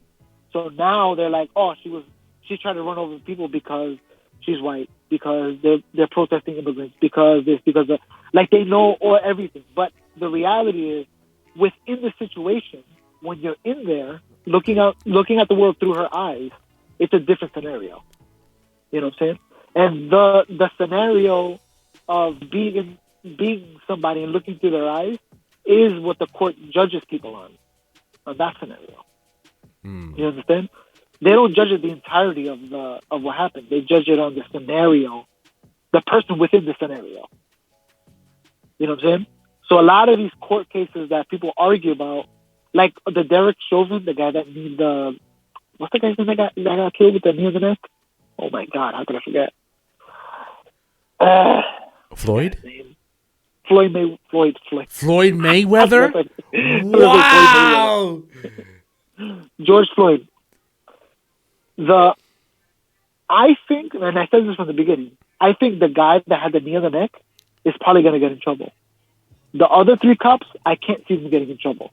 So now they're like, oh, she's trying to run over people because she's white, because they're protesting immigrants, because this, because that. Like, they know everything. But the reality is, within the situation, when you're in there looking at the world through her eyes, it's a different scenario. You know what I'm saying? And the scenario of being somebody and looking through their eyes is what the court judges people on that scenario. You understand? They don't judge it the entirety of what happened. They judge it on the scenario, the person within the scenario. You know what I'm saying? So a lot of these court cases that people argue about, like the Derek Chauvin, the guy that what's the guy's name that got killed with the knee in the neck? Oh my God, how could I forget? Floyd? Floyd Mayweather? Wow! George Floyd. I think, and I said this from the beginning, I think the guy that had the knee in the neck is probably going to get in trouble. The other three cops, I can't see them getting in trouble.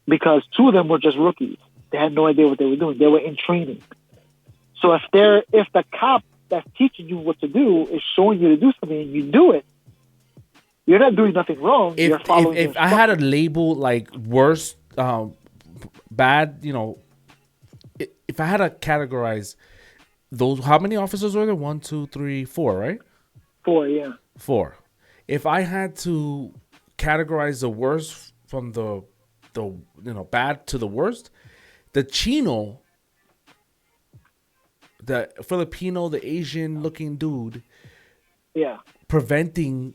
Because two of them were just rookies. They had no idea what they were doing. They were in training. So if the cop that's teaching you what to do is showing you to do something and you do it, you're not doing nothing wrong. You're following if I had a label like worst, bad, if I had to categorize those, how many officers were there? 1, 2, 3, 4, right? 4, yeah. 4. If I had to categorize the worst from the bad to the worst, the Chino, the Filipino, the Asian looking dude, yeah,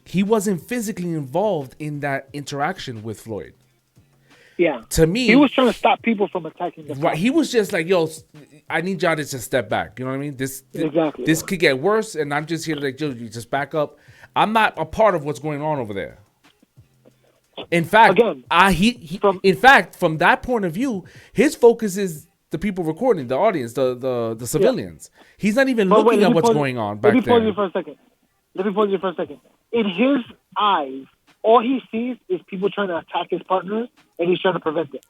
he wasn't physically involved in that interaction with Floyd. Yeah. To me, he was trying to stop people from attacking the right. He was just like, yo, I need y'all to just step back. You know what I mean? This could get worse, and I'm just here to like, yo, you just back up. I'm not a part of what's going on over there. In fact, again, in fact, from that point of view, his focus is the people recording, the audience, the civilians. Yeah. He's not even looking at what's going on back there. Let me pause you for a second. In his eyes, all he sees is people trying to attack his partners, and he's trying to prevent it.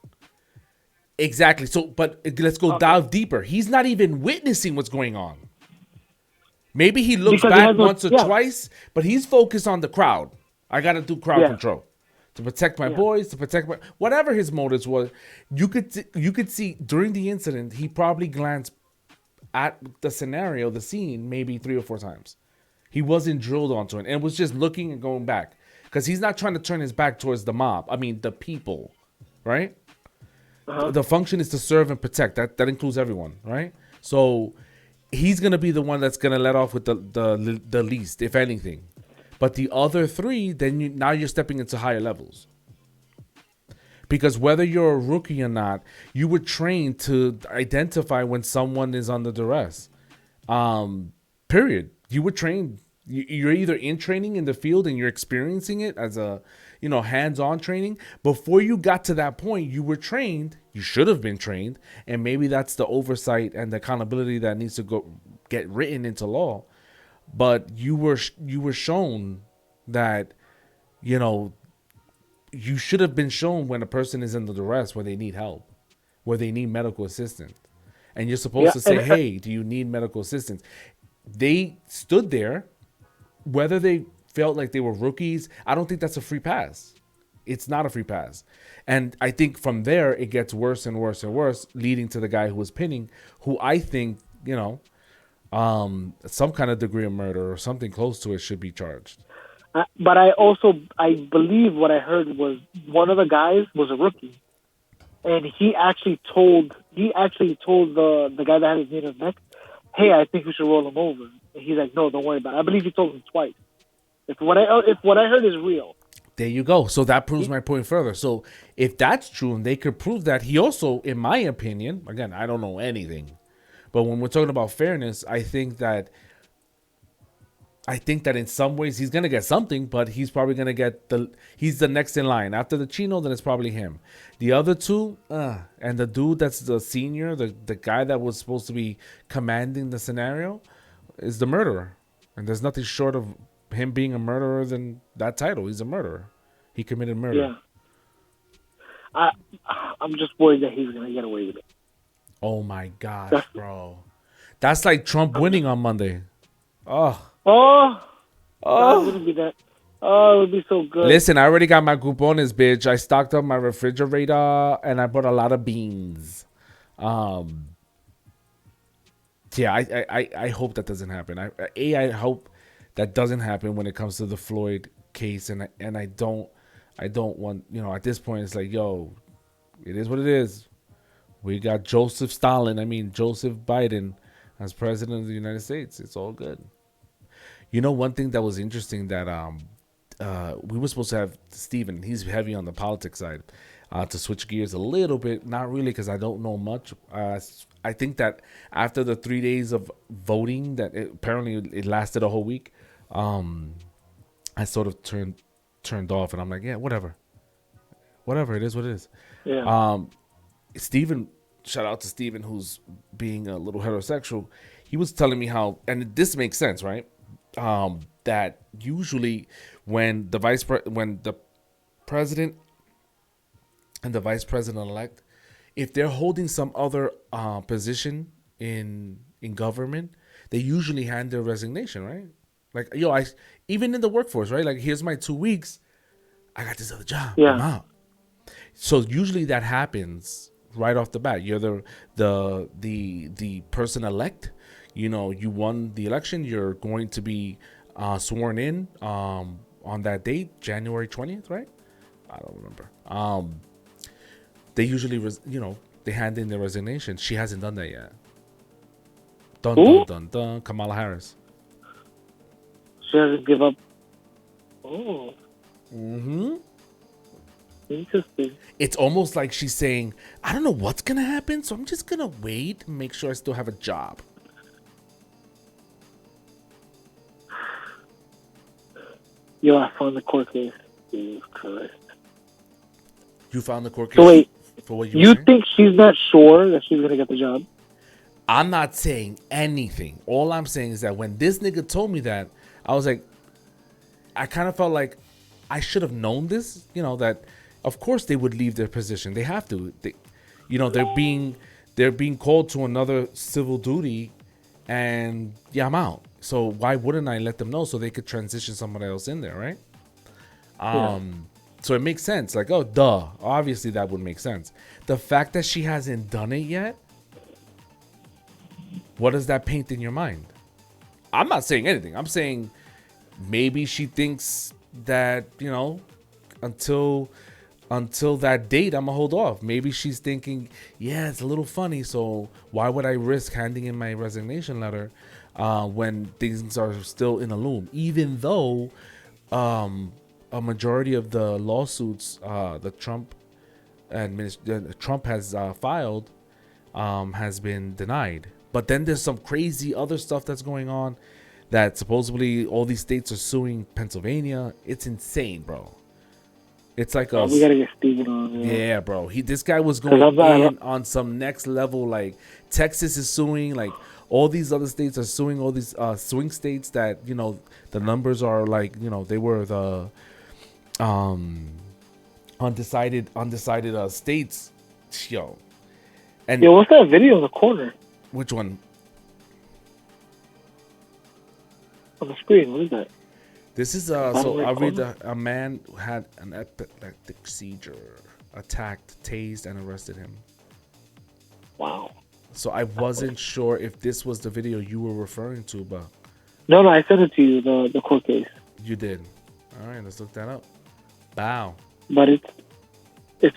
Exactly. So, but let's go dive deeper. He's not even witnessing what's going on. Maybe he looks back once or twice, but he's focused on the crowd. I got to do crowd control to protect my boys, to protect whatever his motives was. You could see during the incident, he probably glanced at the scenario, the scene, maybe 3 or 4 times. He wasn't drilled onto it, and was just looking and going back because he's not trying to turn his back towards the mob. I mean, the people, right? Uh-huh. The function is to serve and protect. That includes everyone, right? So he's gonna be the one that's gonna let off with the least, if anything. But the other 3, then now you're stepping into higher levels. Because whether you're a rookie or not, you were trained to identify when someone is under duress. Period. You were trained. You're either in training in the field and you're experiencing it as a, hands-on training. Before you got to that point, you were trained. You should have been trained. And maybe that's the oversight and the accountability that needs to get written into law. But you were shown that, you should have been shown when a person is under duress, where they need help, where they need medical assistance. And you're supposed to say, hey, do you need medical assistance? They stood there, whether they felt like they were rookies. I don't think that's a free pass. It's not a free pass. And I think from there, it gets worse and worse and worse, leading to the guy who was pinning, who I think, some kind of degree of murder or something close to it should be charged. But I believe what I heard was one of the guys was a rookie, and he actually told the guy that had his knee in his neck, hey, I think we should roll him over. And he's like, no, don't worry about it. I believe he told him twice. If what I heard is real. There you go. So that proves my point further. So if that's true and they could prove that, he also, in my opinion, again, I don't know anything, but when we're talking about fairness, I think that in some ways he's gonna get something, but he's probably gonna get he's the next in line. After the Chino, then it's probably him. The other two, and the dude that's the senior, the guy that was supposed to be commanding the scenario, is the murderer. And there's nothing short of him being a murderer than that title. He's a murderer. He committed murder. Yeah. I'm just worried that he's gonna get away with it. Oh my gosh, bro. That's like Trump winning on Monday. That wouldn't be that. Oh, it would be so good. Listen, I already got my cupones, bitch. I stocked up my refrigerator and I bought a lot of beans. Yeah, I hope that doesn't happen. I hope that doesn't happen when it comes to the Floyd case, and I don't want, at this point it's like, yo, it is what it is. We got Joseph Biden as president of the United States. It's all good. One thing that was interesting that we were supposed to have Steven. He's heavy on the politics side. To switch gears a little bit, not really, because I don't know much. I think that after the 3 days of voting, that apparently it lasted a whole week. I sort of turned off, and I'm like, yeah, whatever. It is what it is. Yeah. Steven, shout out to Steven, who's being a little heterosexual. He was telling me how, and this makes sense, right? That usually when the president and the vice president elect, if they're holding some other position in government, they usually hand their resignation, right? Like, yo, even in the workforce, right? Like, here's my 2 weeks. I got this other job. Yeah. I'm out. So usually that happens right off the bat. You're the person elect. You won the election. You're going to be sworn in on that date, January 20th, right? I don't remember. They usually, they hand in their resignation. She hasn't done that yet. Dun, dun, dun, dun. Kamala Harris. She hasn't give up. Oh. Mm-hmm. Interesting. It's almost like she's saying, I don't know what's going to happen, so I'm just going to wait and make sure I still have a job. Yo, I found the court case. Jesus Christ. You found the court case? So wait, for what you think she's not sure that she's going to get the job? I'm not saying anything. All I'm saying is that when this nigga told me that, I was like, I kind of felt like I should have known this, that of course they would leave their position. They have to. They're being called to another civil duty, and yeah, I'm out. So why wouldn't I let them know so they could transition somebody else in there, right? So it makes sense. Like, oh, duh. Obviously that would make sense. The fact that she hasn't done it yet, what does that paint in your mind? I'm not saying anything. I'm saying maybe she thinks that, until that date, I'm going to hold off. Maybe she's thinking, yeah, it's a little funny, so why would I risk handing in my resignation letter when things are still in a loom? Even though a majority of the lawsuits the Trump has filed has been denied. But then there's some crazy other stuff that's going on that supposedly all these states are suing Pennsylvania. It's insane, bro. It's like we gotta get Steven on. Yeah, bro. This guy was going in on some next level. Like, Texas is suing. Like, all these other states are suing. All these swing states that the numbers are like they were the undecided states. Yo, and what's that video in the corner? Which one? On the screen, what is that? This is so I'll read a man had an epileptic seizure, attacked, tased, and arrested him. Wow. So I wasn't sure if this was the video you were referring to, but no, I sent it to you, the court case. You did. All right, let's look that up. Wow. But it's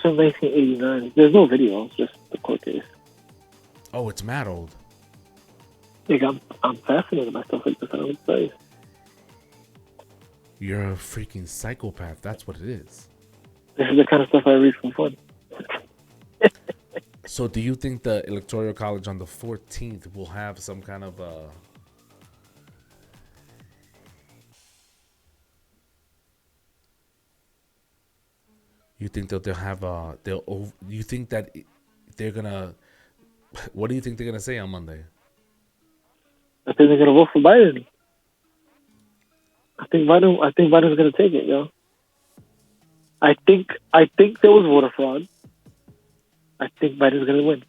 from 1989. There's no video. It's just the court case. Oh, it's mad old. Like, I'm fascinated by stuff like this. I would say. You're a freaking psychopath. That's what it is. This is the kind of stuff I read for fun. So do you think the Electoral College on the 14th will have some kind of you think that they'll have you think that they're gonna, what do you think they're gonna say on Monday? I think they're gonna vote for Biden. I think Biden's gonna take it, yo. I think there was voter fraud. I think Biden's gonna win.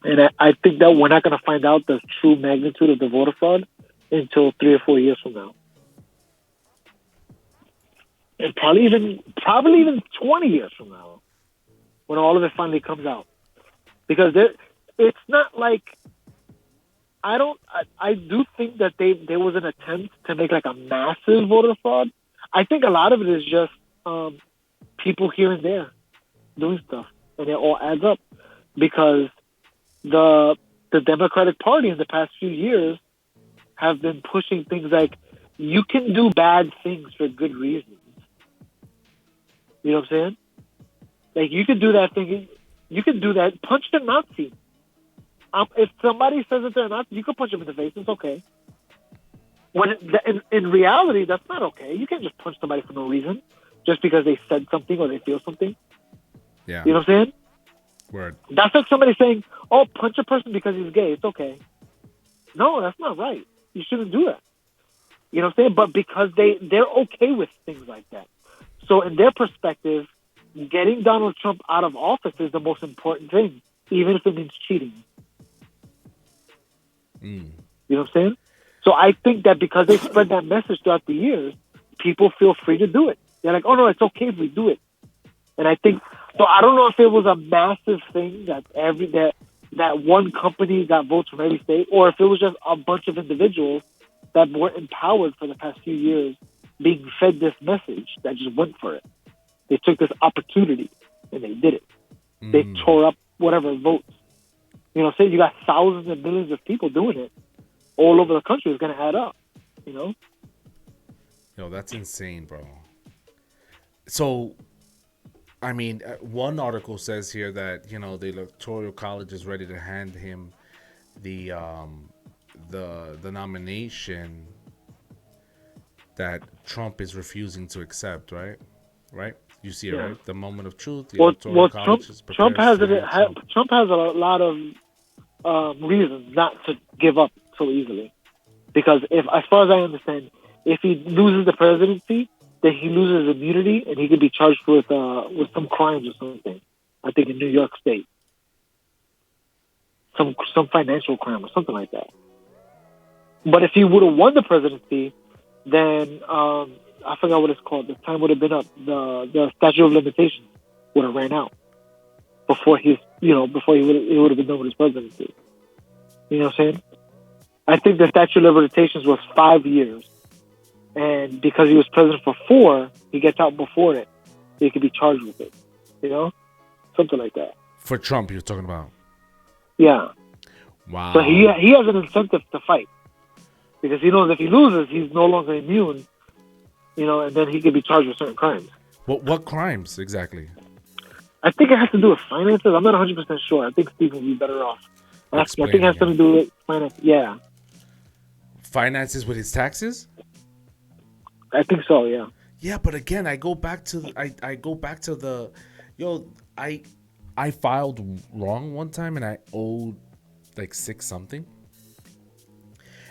And I think that we're not gonna find out the true magnitude of the voter fraud until 3 or 4 years from now. And probably even 20 years from now, when all of it finally comes out. Because it's not like, I do think that there was an attempt to make like a massive voter fraud. I think a lot of it is just people here and there doing stuff, and it all adds up. Because the Democratic Party in the past few years have been pushing things like, you can do bad things for good reasons. You know what I'm saying? Like, you could do that thing. You could do that. Punch the Nazi. If somebody says that they're a Nazi, you can punch them in the face. It's okay. When in reality, that's not okay. You can't just punch somebody for no reason, just because they said something or they feel something. Yeah. You know what I'm saying? Word. That's like somebody saying, "Oh, punch a person because he's gay. It's okay." No, that's not right. You shouldn't do that. You know what I'm saying? But because they're okay with things like that. So in their perspective, getting Donald Trump out of office is the most important thing, even if it means cheating. You know what I'm saying? So I think that because they spread that message throughout the years, people feel free to do it. They're like, "Oh no, it's okay if we do it." And I think so. I don't know if it was a massive thing that that one company got votes from every state, or if it was just a bunch of individuals that were empowered for the past few years being fed this message that just went for it. They took this opportunity and they did it. They tore up whatever votes. You know, say you got thousands and millions of people doing it all over the country. It's going to add up, you know? Yo, that's insane, bro. So, I mean, one article says here that, you know, the Electoral College is ready to hand him the nomination that Trump is refusing to accept, right? Right? You see it, right? The moment of truth. The Electoral College is Trump has a lot of reasons not to give up so easily, because as far as I understand, if he loses the presidency, then he loses immunity and he could be charged with some crimes or something. I think in New York State, some financial crime or something like that. But if he would have won the presidency, then I forgot what it's called. The time would have been up. The statute of limitations would have ran out before he would have been done with his presidency. You know what I'm saying? I think the statute of limitations was 5 years, and because he was president for 4, he gets out before it. So he could be charged with it. You know, something like that. For Trump, you're talking about? Yeah. Wow. So he has an incentive to fight, because he knows if he loses, he's no longer immune. You know, and then he could be charged with certain crimes. What crimes exactly? I think it has to do with finances. I'm not 100% sure. I think Steve would be better off. I think it has something to do with finance. Yeah. Finances with his taxes? I think so, yeah. Yeah, but again, I go back to the I filed wrong one time and I owed like 6 something.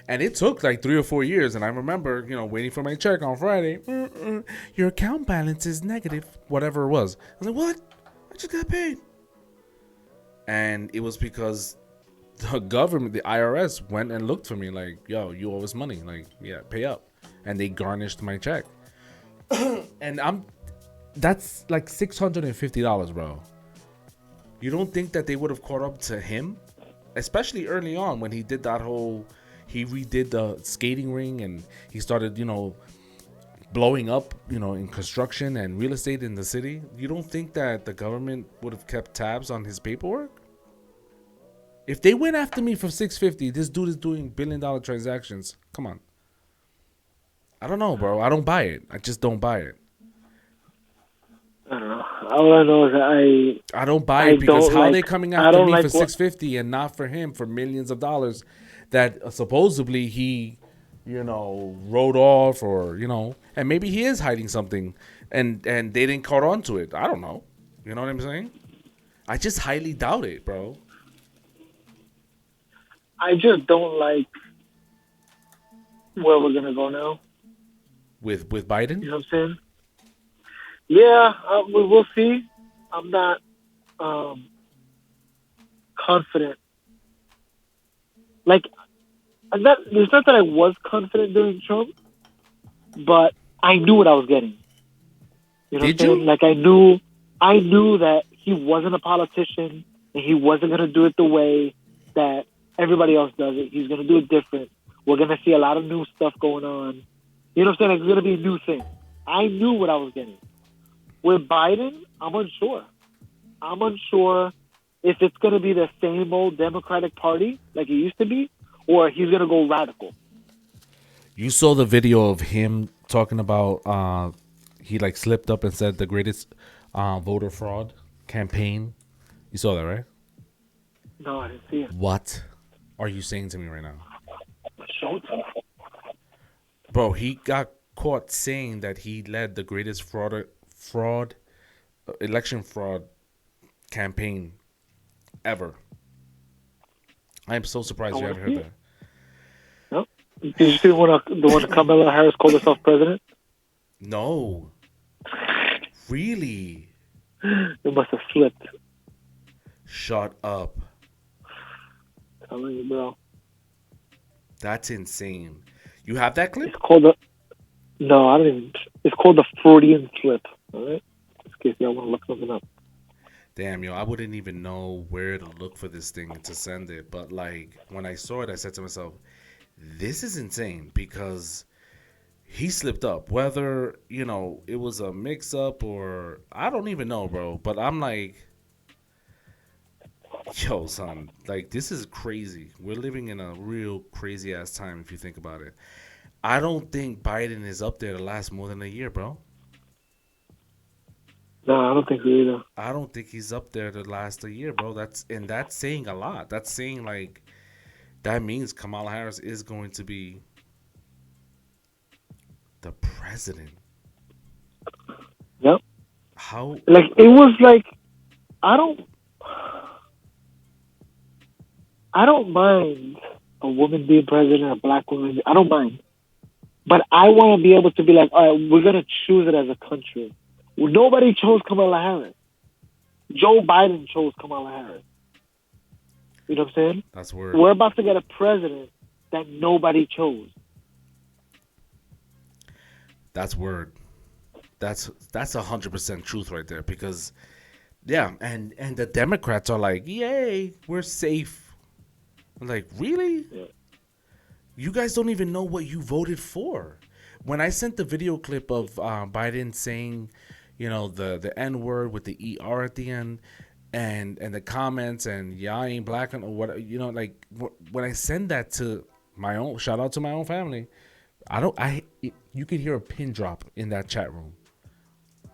And it took like 3 or 4 years, and I remember, you know, waiting for my check on Friday. Your account balance is negative, whatever it was. I was like, what? I just got paid. And it was because the government, the IRS, went and looked for me like, yo, you owe us money. Like, yeah, pay up. And they garnished my check. And that's like $650, bro. You don't think that they would have caught up to him? Especially early on when he did that whole... He redid the skating ring and he started, you know, blowing up, you know, in construction and real estate in the city. You don't think that the government would have kept tabs on his paperwork? If they went after me for $650, this dude is doing $1 billion transactions. Come on. I don't know, bro. I don't buy it. I just don't buy it. I don't know. All I know is that I don't buy I it because don't how like- they coming I after don't me like for what- $650 and not for him for millions of dollars that supposedly he, wrote off or and maybe he is hiding something and they didn't caught on to it. I don't know. You know what I'm saying? I just highly doubt it, bro. I just don't like where we're gonna go now. With Biden? You know what I'm saying? Yeah, we'll see. I'm not confident. Like, it's not that I was confident during Trump, but I knew what I was getting. You know Did what I'm saying? you? Like, I knew that he wasn't a politician and he wasn't going to do it the way that everybody else does it. He's going to do it different. We're going to see a lot of new stuff going on. You know what I'm saying? Like, it's going to be a new thing. I knew what I was getting. With Biden, I'm unsure. I'm unsure if it's going to be the same old Democratic Party like it used to be, or he's going to go radical. You saw the video of him talking about he like slipped up and said the greatest voter fraud campaign. You saw that, right? No, I didn't see it. What are you saying to me right now? Showtime. Bro, he got caught saying that he led the greatest election fraud campaign ever. I am so surprised you haven't heard that. No? Did you see the one Kamala Harris called herself president? No. Really? It must have slipped. Shut up. Telling you, bro. That's insane. You have that clip? It's called No, I don't even. It's called the Freudian slip. All right, in case y'all want to look something up. Damn, yo, I wouldn't even know where to look for this thing to send it. But like when I saw it, I said to myself, "This is insane," because he slipped up. Whether it was a mix-up or I don't even know, bro. But I'm like, yo, son, like this is crazy. We're living in a real crazy ass time if you think about it. I don't think Biden is up there to last more than a year, bro. No, I don't think so either. I don't think he's up there to last a year, bro. That's saying a lot. That's saying like that means Kamala Harris is going to be the president. Yep. How? Like it was like I don't mind a woman being president, a black woman. I don't mind, but I want to be able to be like, all right, we're gonna choose it as a country. Well, nobody chose Kamala Harris. Joe Biden chose Kamala Harris. You know what I'm saying? That's word. We're about to get a president that nobody chose. That's word. That's 100% truth right there. Because yeah, and the Democrats are like, yay, we're safe. I'm like, really? Yeah. You guys don't even know what you voted for. When I sent the video clip of Biden saying, the N word with the ER at the end, and the comments and I ain't black or what, like when I send that to my own, shout out to my own family, you could hear a pin drop in that chat room.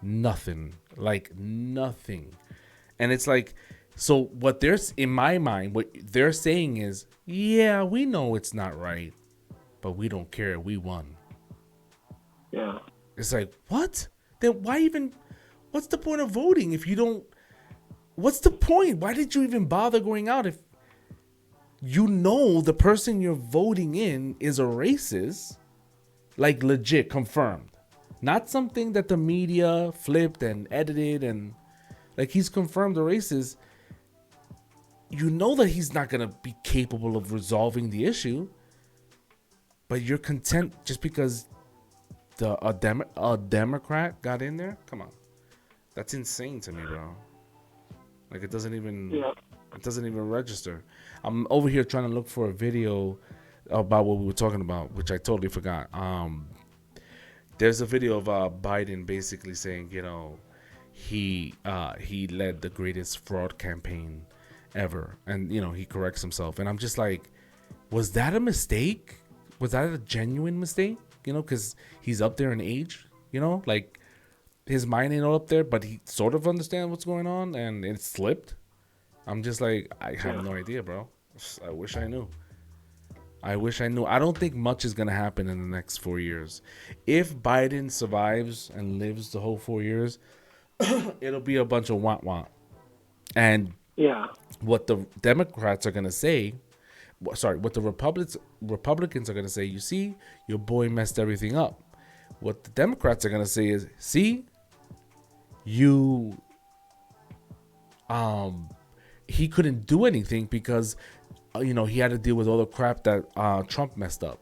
Nothing, like nothing, and it's like, so what there's in my mind, what they're saying is, yeah, we know it's not right, but we don't care. We won. Yeah. It's like, what? Then why even? What's the point of voting if you don't? What's the point? Why did you even bother going out if the person you're voting in is a racist? Like legit confirmed, not something that the media flipped and edited and like he's confirmed a racist. You know that he's not gonna be capable of resolving the issue, but you're content just because a Democrat got in there. Come on, that's insane to me, bro. Like it doesn't even register. I'm over here trying to look for a video about what we were talking about, which I totally forgot. There's a video of Biden basically saying, he led the greatest fraud campaign ever, and he corrects himself, and I'm just like, was that a mistake? Was that a genuine mistake? because he's up there in age, like his mind ain't all up there, but he sort of understands what's going on, and it slipped. I'm just like, I have no idea, bro. I wish I knew. I don't think much is going to happen in the next 4 years. If Biden survives and lives the whole 4 years, it'll be a bunch of want. And what the Democrats are going to say, what the Republicans are going to say, you see, your boy messed everything up. What the Democrats are going to say is, see, he couldn't do anything because he had to deal with all the crap that Trump messed up.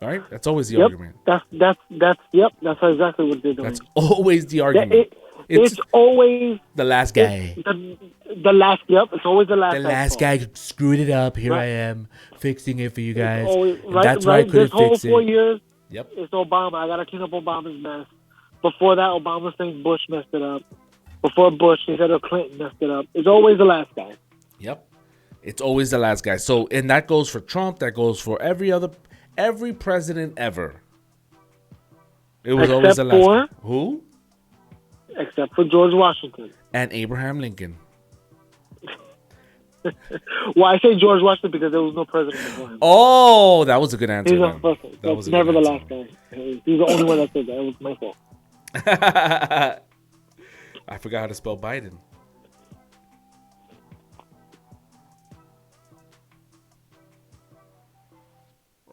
All right, that's always the argument. That's exactly what they're doing. That's always the argument. It's always the last guy. The last. Yep, it's always the last. The last guy screwed it up. Here I am fixing it for you guys. Always, that's why I couldn't fix it. This whole 4 years. Yep. It's Obama. I gotta clean up Obama's mess. Before that, Obama saying Bush messed it up. Before Bush, he said Clinton messed it up. It's always the last guy. Yep. It's always the last guy. So, and that goes for Trump. That goes for every president ever. It was always the last guy. Who? Except for George Washington. And Abraham Lincoln. Well, I say George Washington because there was no president before him. Oh, that was a good answer. He's that was never the last guy. He's the only one that said that. It was my fault. I forgot how to spell Biden.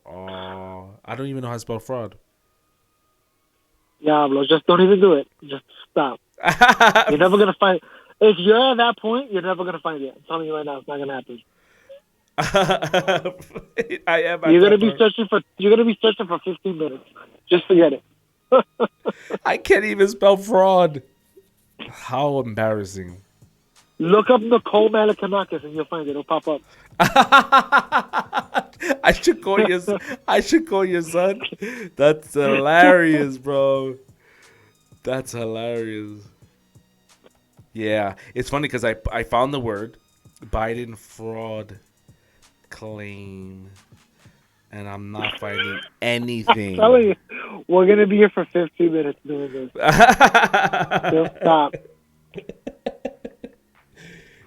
Oh, I don't even know how to spell fraud. Yeah, bro, just don't even do it. Just stop. You're never gonna find. If you're at that point, you're never gonna find it. I'm telling you right now, it's not gonna happen. I am. You're gonna be searching for 15 minutes. Just forget it. I can't even spell fraud. How embarrassing. Look up Nicole Malikanakis and you'll find it. It'll pop up. I should call your son. That's hilarious, bro. That's hilarious. Yeah, it's funny because I found the word Biden fraud claim, and I'm not finding anything. I'm telling you, we're gonna be here for 15 minutes doing this. Don't stop.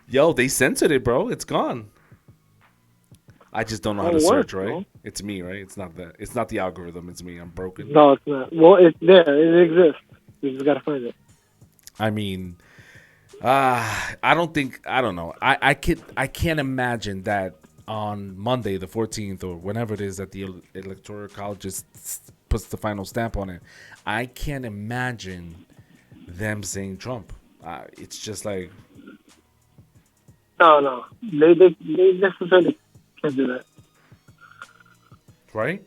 Yo, they censored it, bro. It's gone. I just don't know how to search, right? Bro. It's me, right? It's not that. It's not the algorithm. It's me. I'm broken. No, it's not. Well, it's there. It exists. You just gotta find it. I mean, I don't know. I can't imagine that on Monday the 14th or whenever it is that the Electoral College just puts the final stamp on it. I can't imagine them saying Trump. It's just like. No. They necessarily can't do that. Right?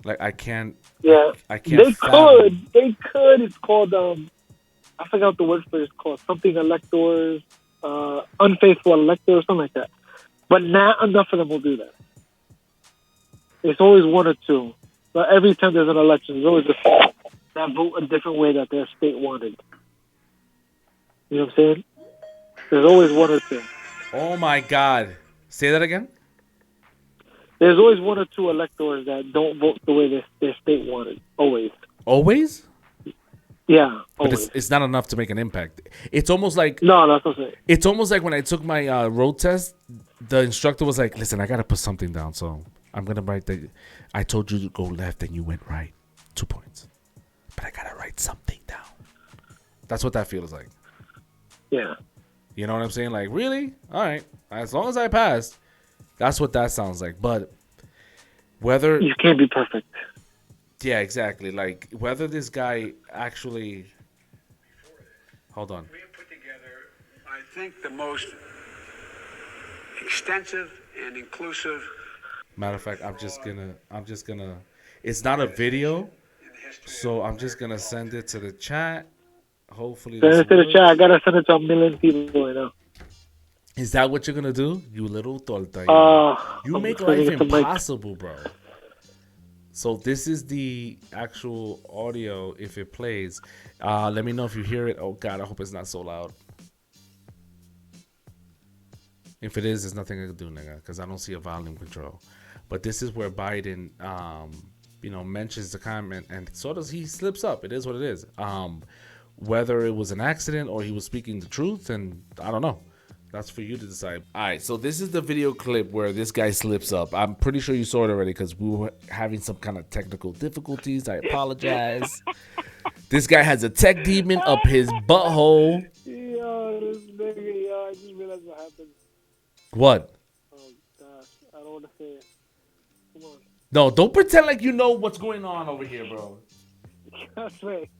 Like I can't. Yeah. I can't. They could. It's called. I forgot what the word for it is called. Something electors, unfaithful electors, something like that. But not enough of them will do that. It's always one or two. But every time there's an election, there's always that vote a different way that their state wanted. You know what I'm saying? There's always one or two. Oh my God! Say that again. There's always one or two electors that don't vote the way their state wanted. Always. Always? Yeah. Always. But it's not enough to make an impact. It's almost like no, that's what I'm saying. It's almost like when I took my road test, the instructor was like, "Listen, I gotta put something down, so I'm gonna write that I told you to go left and you went right, 2 points, but I gotta write something down." That's what that feels like. Yeah. You know what I'm saying? Like, really? All right. As long as I passed, that's what that sounds like. But whether you can't be perfect. Yeah, exactly. Like whether this guy actually. Hold on. We have put together, I think, the most extensive and inclusive. Matter of fact, I'm just gonna. It's not a video, so I'm just gonna send it to the chat. Hopefully, send it to the chat. I gotta send it to 1 million people right now. Is that what you're gonna do? You little torta. You make life impossible, bro. So this is the actual audio if it plays. Let me know if you hear it. Oh God, I hope it's not so loud. If it is, there's nothing I can do, nigga, because I don't see a volume control. But this is where Biden, mentions the comment, and so does he slips up. It is what it is. Whether it was an accident or he was speaking the truth, and I don't know. That's for you to decide. All right, so this is the video clip where this guy slips up. I'm pretty sure you saw it already because we were having some kind of technical difficulties. I apologize. This guy has a tech demon up his butthole. Yo, this nigga, yo, I just realized what happened. What? Oh, gosh. I don't want to say it. Come on. No, don't pretend like you know what's going on over here, bro. That's right.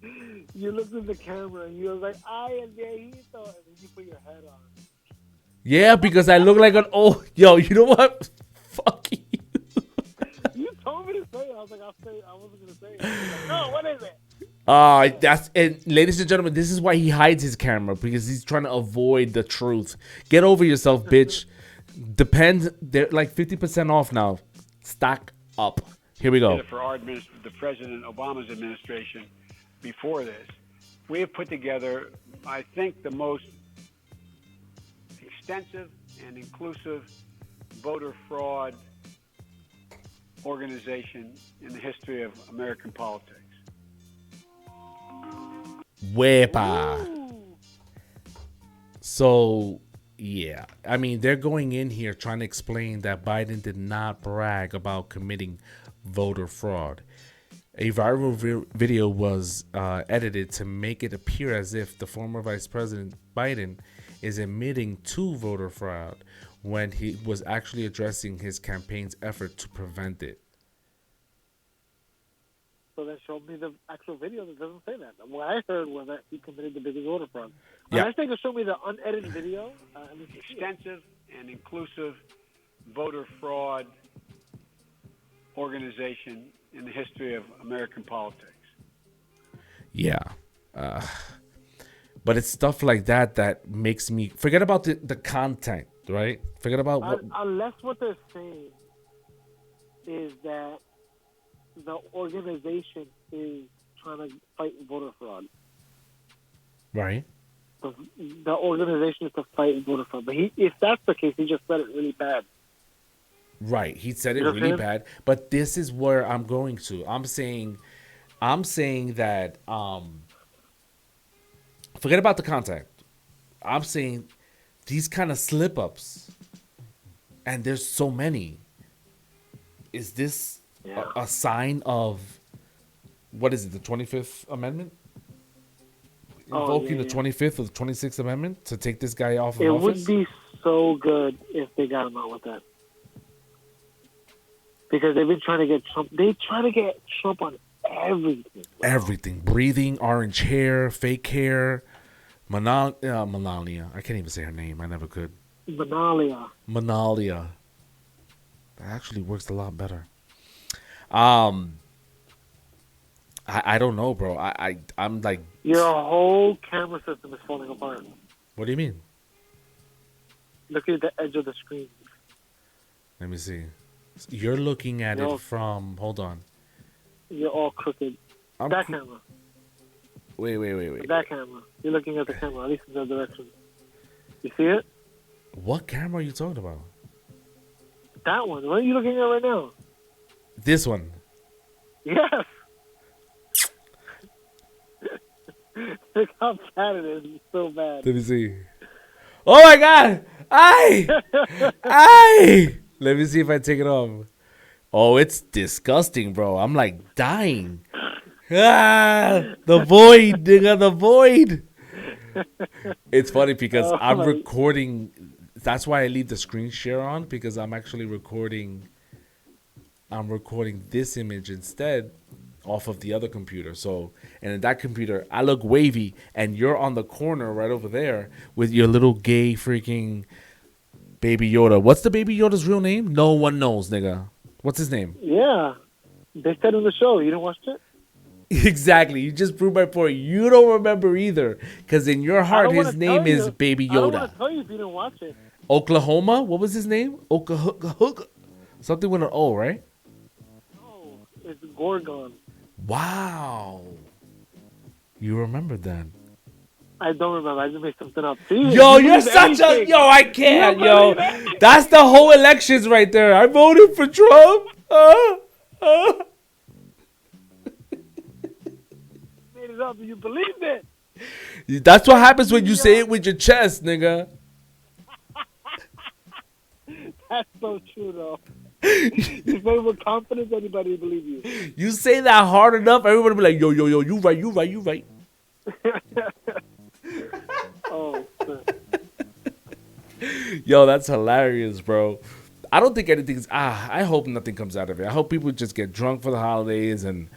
You looked at the camera and you was like, ay, el viejito. And then you put your head on. Yeah, because I look like an old... Yo, you know what? Fuck you. You told me to say it. I was like, I wasn't going to say it. Like, no, what is it? And ladies and gentlemen, this is why he hides his camera, because he's trying to avoid the truth. Get over yourself, bitch. Depends. They're like 50% off now. Stock up. Here we go. For the President Obama's administration before this, we have put together, I think, the most extensive and inclusive voter fraud organization in the history of American politics. Wepa. So, yeah. I mean, they're going in here trying to explain that Biden did not brag about committing voter fraud. A viral video was edited to make it appear as if the former Vice President Biden is admitting to voter fraud when he was actually addressing his campaign's effort to prevent it. So then show me the actual video that doesn't say that. What I heard was that he committed the biggest voter fraud. Yeah. And I think show me the unedited video. Extensive and inclusive voter fraud organization in the history of American politics. Yeah. But it's stuff like that makes me forget about the content, right? Forget about what... Unless what they're saying is that the organization is trying to fight voter fraud. Right. The organization is to fight voter fraud. But if that's the case, he just said it really bad. Right. He said it really bad. But this is where I'm going to. I'm saying that forget about the content. I'm saying these kind of slip ups, and there's so many. Is this a sign of, what is it, the 25th Amendment? Invoking the 25th or the 26th Amendment to take this guy off of office? It would be so good if they got him out with that. Because they've been trying to get Trump. They try to get Trump on everything. Bro. Everything. Breathing, orange hair, fake hair. Melania. I can't even say her name. I never could. Manalia. That actually works a lot better. I don't know, bro. I'm like... Your whole camera system is falling apart. What do you mean? Look at the edge of the screen. Let me see. You're looking at it from... Hold on. You're all crooked. That camera. Wait. That camera. You're looking at the camera, at least in that direction. You see it? What camera are you talking about? That one. What are you looking at right now? This one. Yes. Look how bad it is. It's so bad. Let me see. Oh my God! Ay! Let me see if I take it off. Oh, it's disgusting, bro. I'm like dying. The void, nigga, the void. It's funny because I'm recording. That's why I leave the screen share on, because I'm actually recording. I'm recording this image instead off of the other computer. So, and in that computer, I look wavy, and you're on the corner right over there with your little gay freaking Baby Yoda. What's the Baby Yoda's real name? No one knows, nigga. What's his name? Yeah. They said in the show. You didn't watch it? Exactly. You just proved my point. You don't remember either. Because in your heart, his name is Baby Yoda. I don't want to tell you if you didn't watch it. Oklahoma? What was his name? Oklahoma. Something with an O, right? No, it's Gorgon. Wow. You remember that. I don't remember. I just made something up. See, Yo, you're such a... Yo, I can't, yo. That's the whole elections right there. I voted for Trump. Made it up and you believed it. That's what happens when you say it with your chest, nigga. That's so true, though. You say it with confidence, anybody will believe you. You say that hard enough, everybody will be like, yo, you right. Oh, man. Yo, that's hilarious, bro. I don't think anything's... I hope nothing comes out of it. I hope people just get drunk for the holidays and,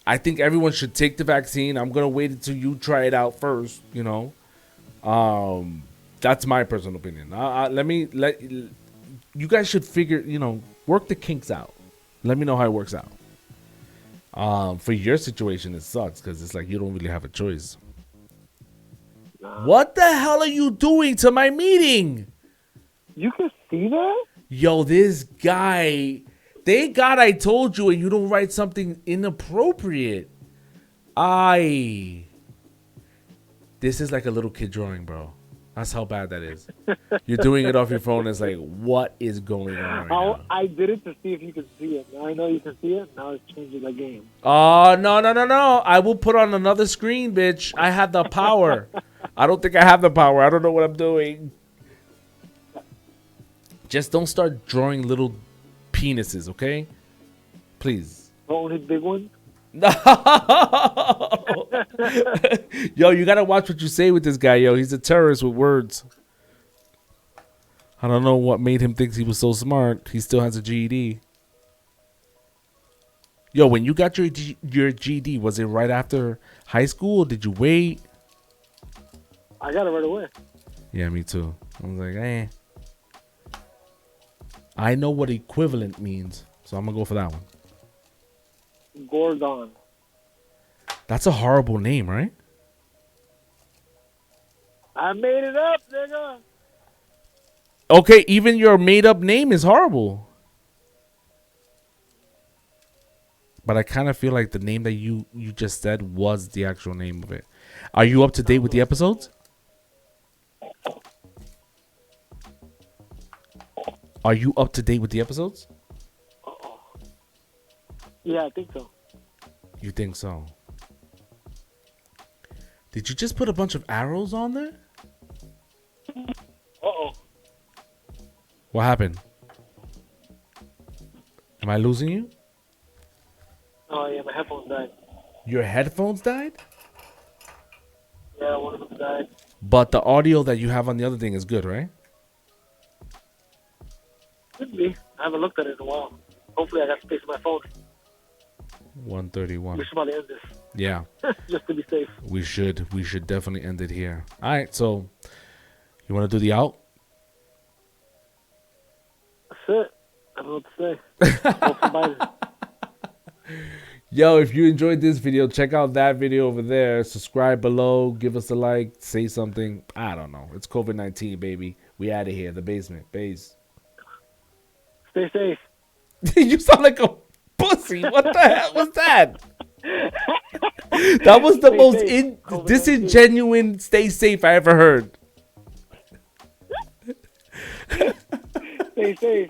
I think everyone should take the vaccine. I'm going to wait until you try it out first, That's my personal opinion. You guys should figure, work the kinks out. Let me know how it works out. For your situation, it sucks because it's like you don't really have a choice. What the hell are you doing to my meeting? You can see that? Yo, this guy. Thank God I told you and you don't write something inappropriate. This is like a little kid drawing, bro. That's how bad that is. You're doing it off your phone. It's like, what is going on right now? I did it to see if you could see it. Now I know you can see it. Now it's changing the game. Oh, no. I will put on another screen, bitch. I have the power. I don't think I have the power. I don't know what I'm doing. Just don't start drawing little penises, okay? Please. Only big ones? No. Yo, you gotta watch what you say with this guy, yo. He's a terrorist with words. I don't know what made him think he was so smart. He still has a GED. Yo, when you got your GED, was it right after high school? Or did you wait? I got it right away. Yeah, me too. I was like, I know what equivalent means, so I'm gonna go for that one. Gordon. That's a horrible name, right? I made it up, nigga. Okay, even your made-up name is horrible. But I kind of feel like the name that you just said was the actual name of it. Are you up to date with the episodes? Are you up to date with the episodes? Yeah, I think so. You think so? Did you just put a bunch of arrows on there? Uh-oh. What happened? Am I losing you? Oh, yeah, my headphones died. Your headphones died? Yeah, one of them died. But the audio that you have on the other thing is good, right? Could be. I haven't looked at it in a while. Hopefully I got space on my phone. 131. We should probably end this. Yeah. Just to be safe. We should definitely end it here. All right, so you want to do the out? That's it. I don't know what to say. Vote for Biden. Yo, if you enjoyed this video, check out that video over there. Subscribe below. Give us a like. Say something. I don't know. It's COVID-19, baby. We out of here. The basement. Base. Stay safe. You sound like a pussy. What the hell was that? That was the most disingenuine stay safe I ever heard. Stay safe.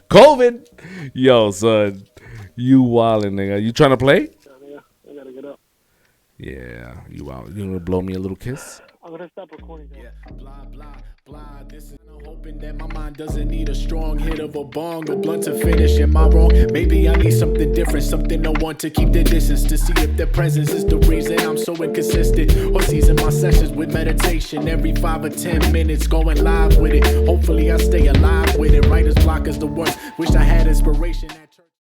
COVID. Yo, son. You wildin', nigga. You trying to play? I gotta get up. Yeah, you out. You gonna blow me a little kiss? I'm gonna stop recording now. Yeah, blah, blah, blah. This is hoping that my mind doesn't need a strong hit of a bong, a blunt to finish. Am I wrong? Maybe I need something different, something I want to keep the distance, to see if their presence is the reason I'm so inconsistent. Or season my sessions with meditation every 5 or 10 minutes, going live with it. Hopefully I stay alive with it. Writer's block is the worst. Wish I had inspiration.